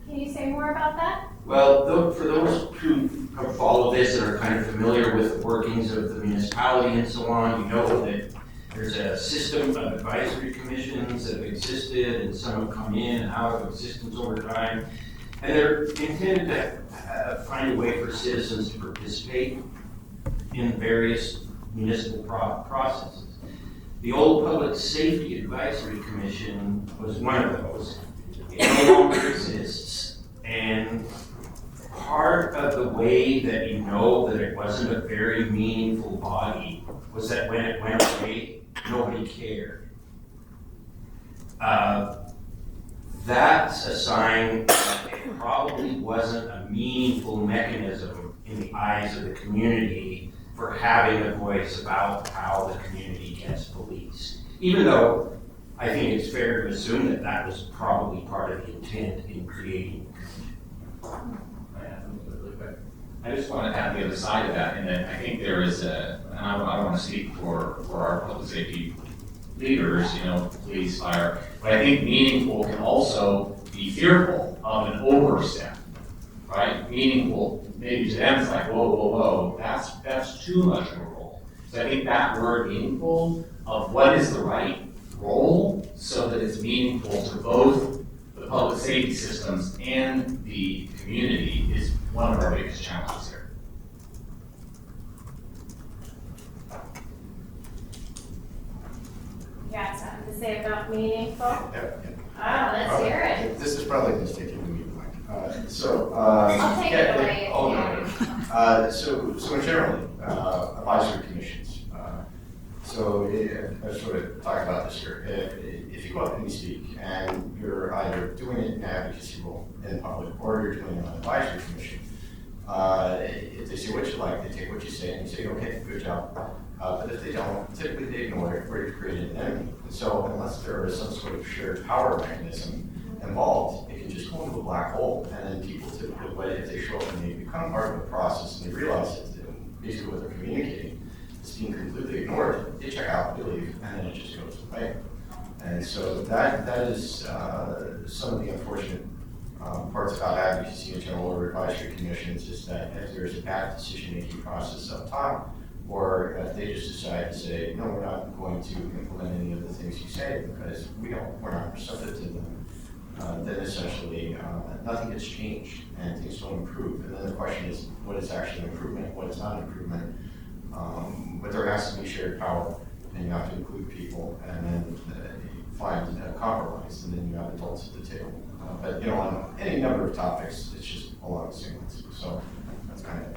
Can you say more about that? Well, for those who have followed this and are kind of familiar with the workings of the municipality and so on, you know that there's a system of advisory commissions that have existed, and some have come in and out of existence over time. And they're intended to find a way for citizens to participate in various municipal processes. The old Public Safety Advisory Commission was one of those. It no longer exists. And part of the way that you know that it wasn't a very meaningful body was that when it went away, nobody cared. That's a sign that it probably wasn't a meaningful mechanism in the eyes of the community for having a voice about how the community gets policed. Even though I think it's fair to assume that that was probably part of the intent in creating the commission. I just want to add the other side of that, and that I think there is and I don't want to speak for our public safety leaders, police, fire, but I think meaningful can also be fearful of an overstep, right? Meaningful, maybe to them it's like, whoa, that's too much of a role. So I think that word meaningful of what is the right role so that it's meaningful to both the public safety systems and the community is one of our biggest challenges here. You got something to say about meaningful? Let's hear it. This is probably just taking the meeting, Mike. I'll take it away. So in general, advisory commissions. So I sort of talk about this here. If you go up and you speak and you're either doing it in advocacy role in public or you're doing it on advisory commission, if they say what you like, they take what you say and you say, okay, good job. But if they don't, typically they ignore it or you create an enemy. And so unless there is some sort of shared power mechanism involved, it can just go into a black hole. And then people typically, if they show up and they become part of the process and they realize that basically what they're communicating is being completely ignored, they check out, they leave, and then it just goes away. And so that is some of the unfortunate parts about advocacy in general or advisory commissions is that if there's a bad decision-making process up top, or if they just decide to say, no, we're not going to implement any of the things you say because we're not receptive to them, then essentially nothing gets changed and things don't improve. And then the question is, what is actually improvement, what is not improvement? But there has to be shared power, and you have to include people, and then find a compromise, and then you have adults at the table. But on any number of topics, it's just along the same lines. So that's kind of.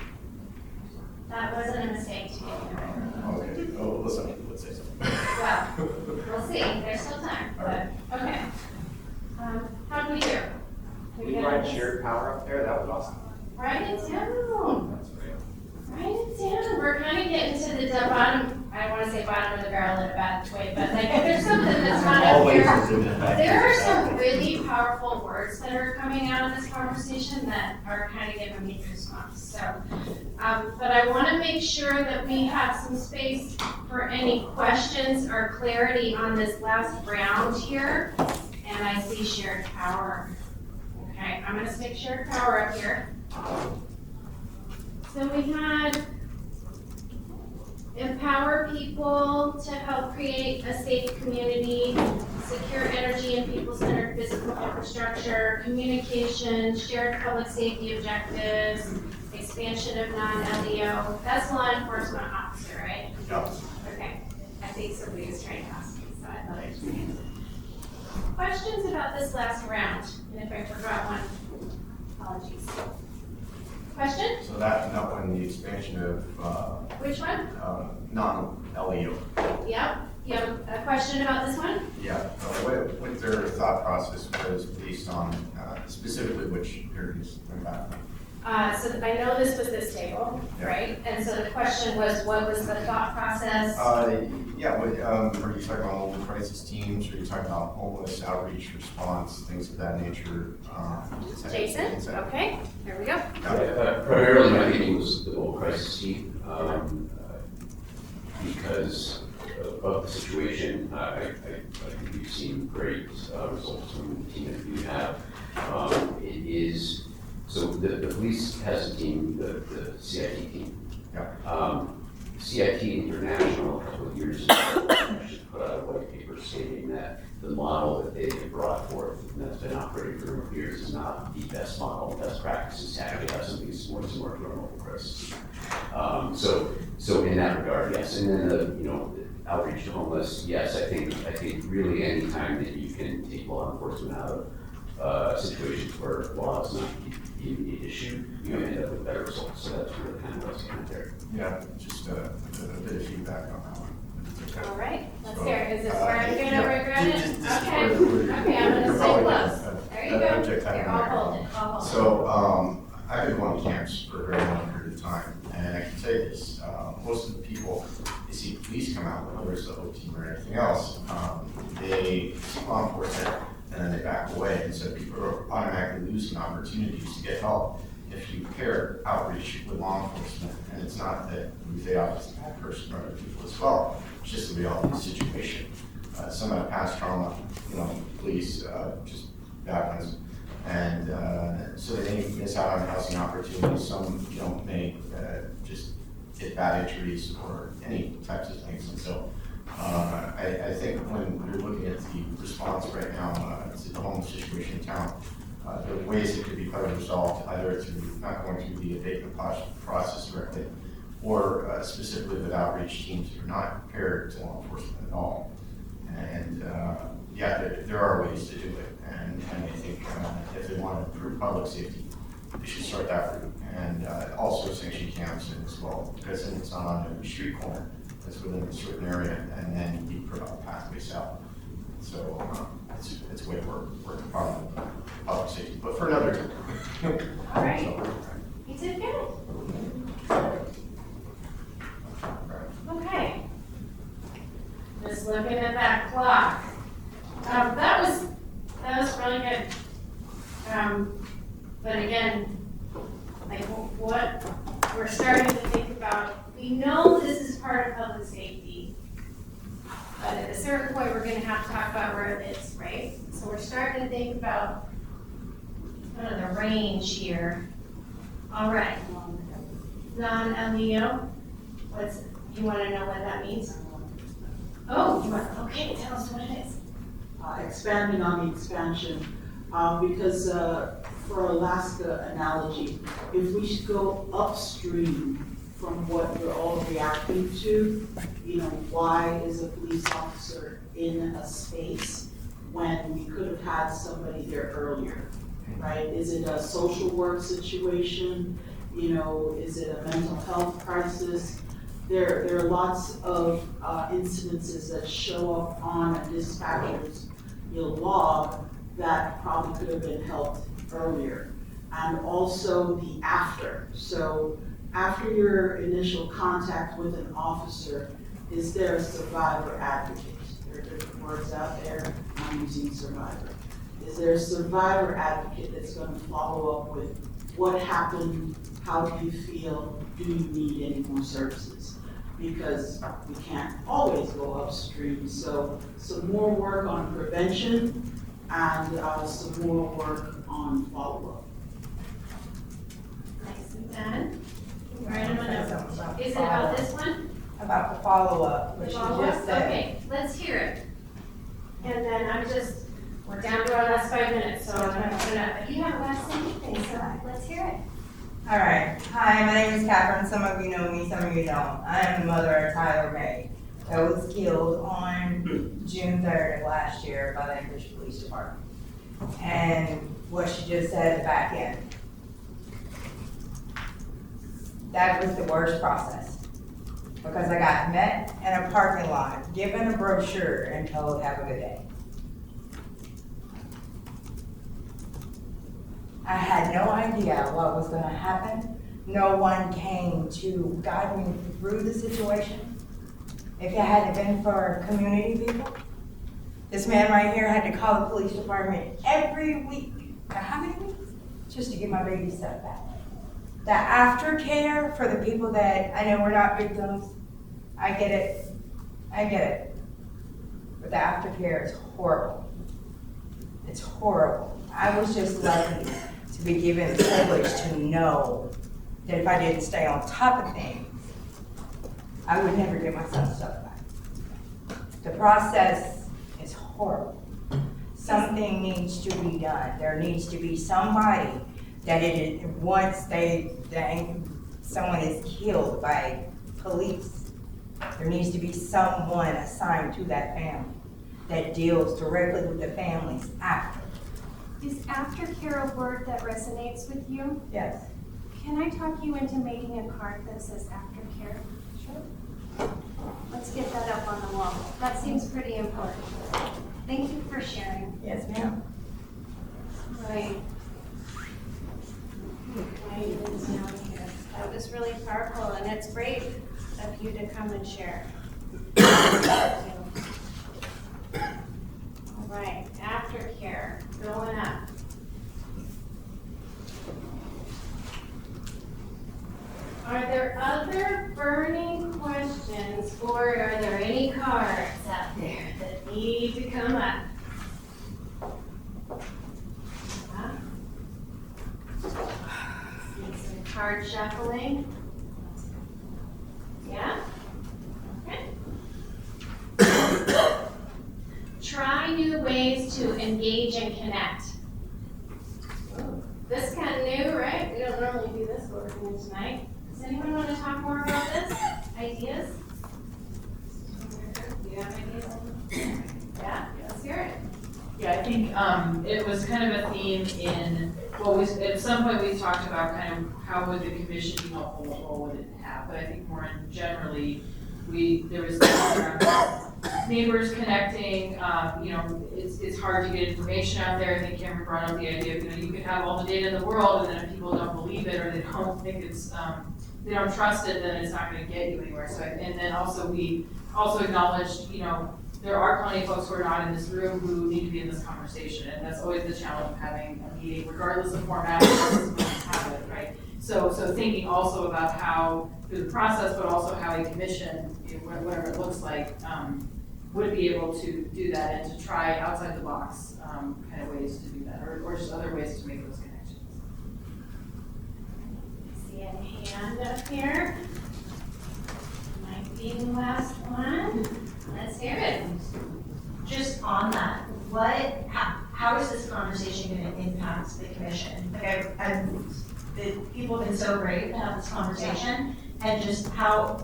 That wasn't a mistake to give you. Okay. Oh, let's say something. Well, we'll see. There's still time. But okay. How do we do? Can you write shared power up there? That was awesome. Write it down. Write it down. We're kind of getting to the bottom. I don't want to say bottom of the barrel in a bad way, but like if there's something that's not up there, there are some really powerful words that are coming out of this conversation that are kind of giving me goosebumps. So, but I want to make sure that we have some space for any questions or clarity on this last round here. And I see shared power. Okay, I'm going to stick shared power up here. So we had empower people to help create a safe community, secure energy and people-centered physical infrastructure, communication, shared public safety objectives, expansion of non-LEO. That's law enforcement officer, right? Yes. Okay. I think somebody was trying to ask me, so I thought I was going to answer. Questions about this last round? And if I forgot one, apologies. Question? So that one, the expansion of Which one? non-LEO. Yep. You have a question about this one? Yeah. What their thought process was based on specifically which areas went back. So I know this was this table, right? And so the question was, what was the thought process? Yeah, are you talking about mobile crisis teams? Are you talking about homeless outreach response, things of that nature? Jason, okay, here we go. Primarily, my thinking was the mobile crisis team, because of the situation. I think we've seen great results from the team that we have. It is. So the police has a team, the CIT team. Yeah. CIT International, a couple of years ago, put out a white paper stating that the model that they brought forth and that's been operating for a number of years is not the best model. Best practices actually have something more similar to a mobile crisis. So in that regard, yes. And then the outreach to homeless, yes. I think really any time that you can take law enforcement out of situations where law is not the issue, you end up with better results. So that's really kind of what's going there. Yeah, just a bit of feedback on that one. All right, let's hear it. Is this where I'm going to regret it? Okay, Okay, I'm going to stay close. There you go. Here, I'll hold it. So I've been going to camps for a very long period of time, and I can tell you this, most of the people, they see police come out, whether it's the O team or anything else, they see law enforcement, and then they back away. And so people are automatically losing opportunities to get help if you pair outreach with law enforcement. And it's not that they obviously bad person or other people as well. It's just the reality of the situation. Some have past trauma, police, just bad ones. And so they may miss out on housing opportunities. Some, may just get bad injuries or any types of things. And so I think when you're looking at the response right now to the homeless situation in town, there are ways it could be better resolved, either through not going through the abatement process directly, or specifically with outreach teams that are not paired to law enforcement at all. And there are ways to do it. And I think if they want to improve public safety, they should start that route. And also sanction camps as well, because then it's not on every street corner. that's within a certain area, and then you provide pathways out. So it's a way we're Department of Public Safety, but for another time. All right. You did good. Okay. Just looking at that clock. That was really good. But again, like what we're starting to think about, we know this is part of public safety, but at a certain point, we're gonna have to talk about where it is, right? So we're starting to think about kind of the range here. All right. Non-LEO, you wanna know what that means? Oh, okay, tell us what it is. Expanding on the expansion, because for Alaska analogy, if we should go upstream from what we're all reacting to, why is a police officer in a space when we could have had somebody there earlier, right? Is it a social work situation? Is it a mental health crisis? There are lots of incidences that show up on a dispatcher's log that probably could have been helped earlier. And also the after. So after your initial contact with an officer, is there a survivor advocate? There are different words out there, I'm using survivor. Is there a survivor advocate that's going to follow up with what happened, how do you feel, do you need any more services? Because we can't always go upstream, so some more work on prevention and some more work on follow-up. Nicely done. Right, I'm gonna, is it about this one? About the follow-up, what she Follow-up? just said. Okay, let's hear it. And then we're down to our last 5 minutes, so I'm gonna, if you have last anything, so let's hear it. All right. Hi, my name is Catherine. Some of you know me, some of you don't. I am the mother of Tyler May, that was killed on June 3rd of last year by the English Police Department. And what she just said at the back end. That was the worst process. Because I got met in a parking lot, given a brochure, and told, have a good day. I had no idea what was gonna happen. No one came to guide me through the situation. If it hadn't been for community people, this man right here had to call the police department every week. Now, how many weeks? Just to get my baby stuff back. The aftercare for the people that, I know we're not victims, I get it. But the aftercare is horrible. It's horrible. I was just lucky to be given the privilege to know that if I didn't stay on top of things, I would never get my son's stuff back. The process is horrible. Something needs to be done. There needs to be somebody that once someone is killed by police, there needs to be someone assigned to that family that deals directly with the families after. Is aftercare a word that resonates with you? Yes. Can I talk you into making a card that says aftercare? Sure. Let's get that up on the wall. That seems pretty important. Thank you for sharing. Yes, ma'am. Right. That was really powerful, and it's brave of you to come and share. All right, aftercare, going up. Are there other burning questions, or are there any cards out there that need to come up? Need some card shuffling. Yeah? Okay. Try new ways to engage and connect. This is kind of new, right? We don't normally do this working tonight. Does anyone want to talk more about this? Ideas? Do you have ideas? Yeah, let's hear it. Yeah, I think it was kind of a theme in, at some point we talked about kind of how would the commission be helpful, what role would it have, but I think more generally, there was neighbors connecting, it's hard to get information out there. I think Cameron brought up the idea of, you could have all the data in the world, and then if people don't believe it, or they don't think it's, they don't trust it, then it's not gonna get you anywhere. So, and then also we also acknowledged, there are plenty of folks who are not in this room who need to be in this conversation, and that's always the challenge of having a meeting, regardless of format, regardless of when you have it, right? So thinking also about how, through the process, but also how a commission, whatever it looks like, would be able to do that and to try outside the box kind of ways to do that, or just other ways to make those connections. See a hand up here. Might be the last one. Let's hear it. Just on that, how is this conversation going to impact the commission? People have been so great to have this conversation, and just how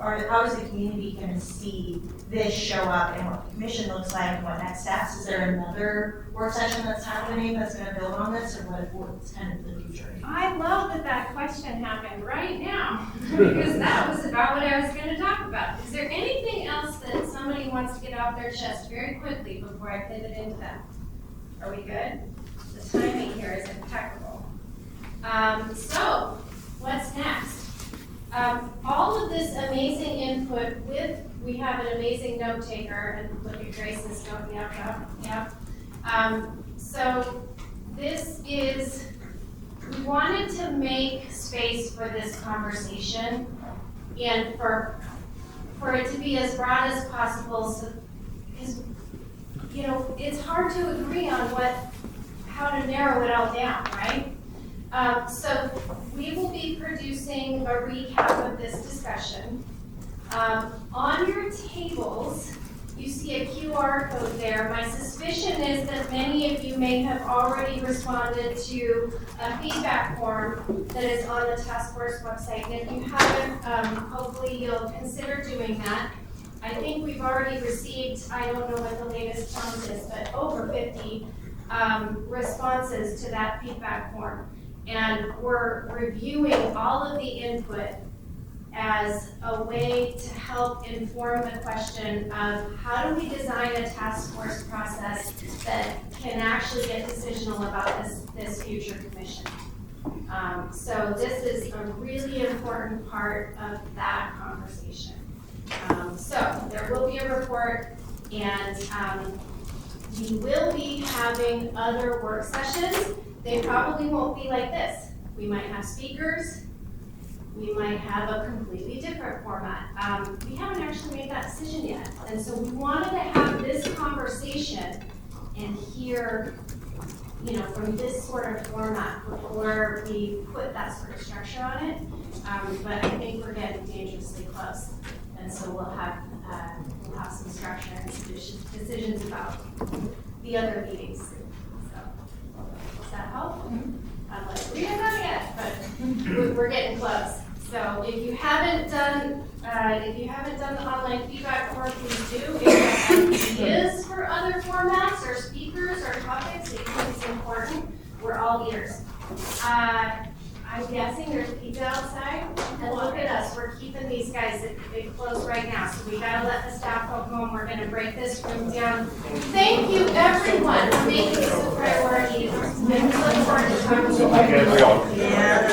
is the community going to see this show up and what the commission looks like and what next steps? Is there another work session that's happening that's going to build on this, or what's kind of the future? I love that question happened right now, because that was about what I was going to talk about. Is there anything else that somebody wants to get off their chest very quickly before I pivot into that? Are we good? The timing here is impeccable. So, what's next? All of this amazing input we have an amazing note taker, and look at Grace's note, yep. So this is, we wanted to make space for this conversation and for it to be as broad as possible, so, because, it's hard to agree on how to narrow it all down, right? So we will be producing a recap of this discussion. On your tables, you see a QR code there. My suspicion is that many of you may have already responded to a feedback form that is on the task force website. And if you haven't, hopefully you'll consider doing that. I think we've already received, I don't know what the latest count is, but over 50 responses to that feedback form. And we're reviewing all of the input as a way to help inform the question of how do we design a task force process that can actually get decisional about this future commission. So this is a really important part of that conversation. So there will be a report, and we will be having other work sessions. They probably won't be like this. We might have speakers. We might have a completely different format. We haven't actually made that decision yet. And so we wanted to have this conversation and hear, from this sort of format before we put that sort of structure on it. But I think we're getting dangerously close. And so we'll have some structure and decisions about the other meetings. So, does that help? I'm like, we haven't done it yet, but we're getting close. So if you haven't done the online feedback form, please do. If you have ideas for other formats or speakers or topics that you think is important, we're all ears. I'm guessing there's pizza outside, and look at us, we're keeping these guys close right now, so we gotta let the staff go home, we're gonna break this room down. Thank you everyone for making this a priority, and we look forward to talking to you. Yeah,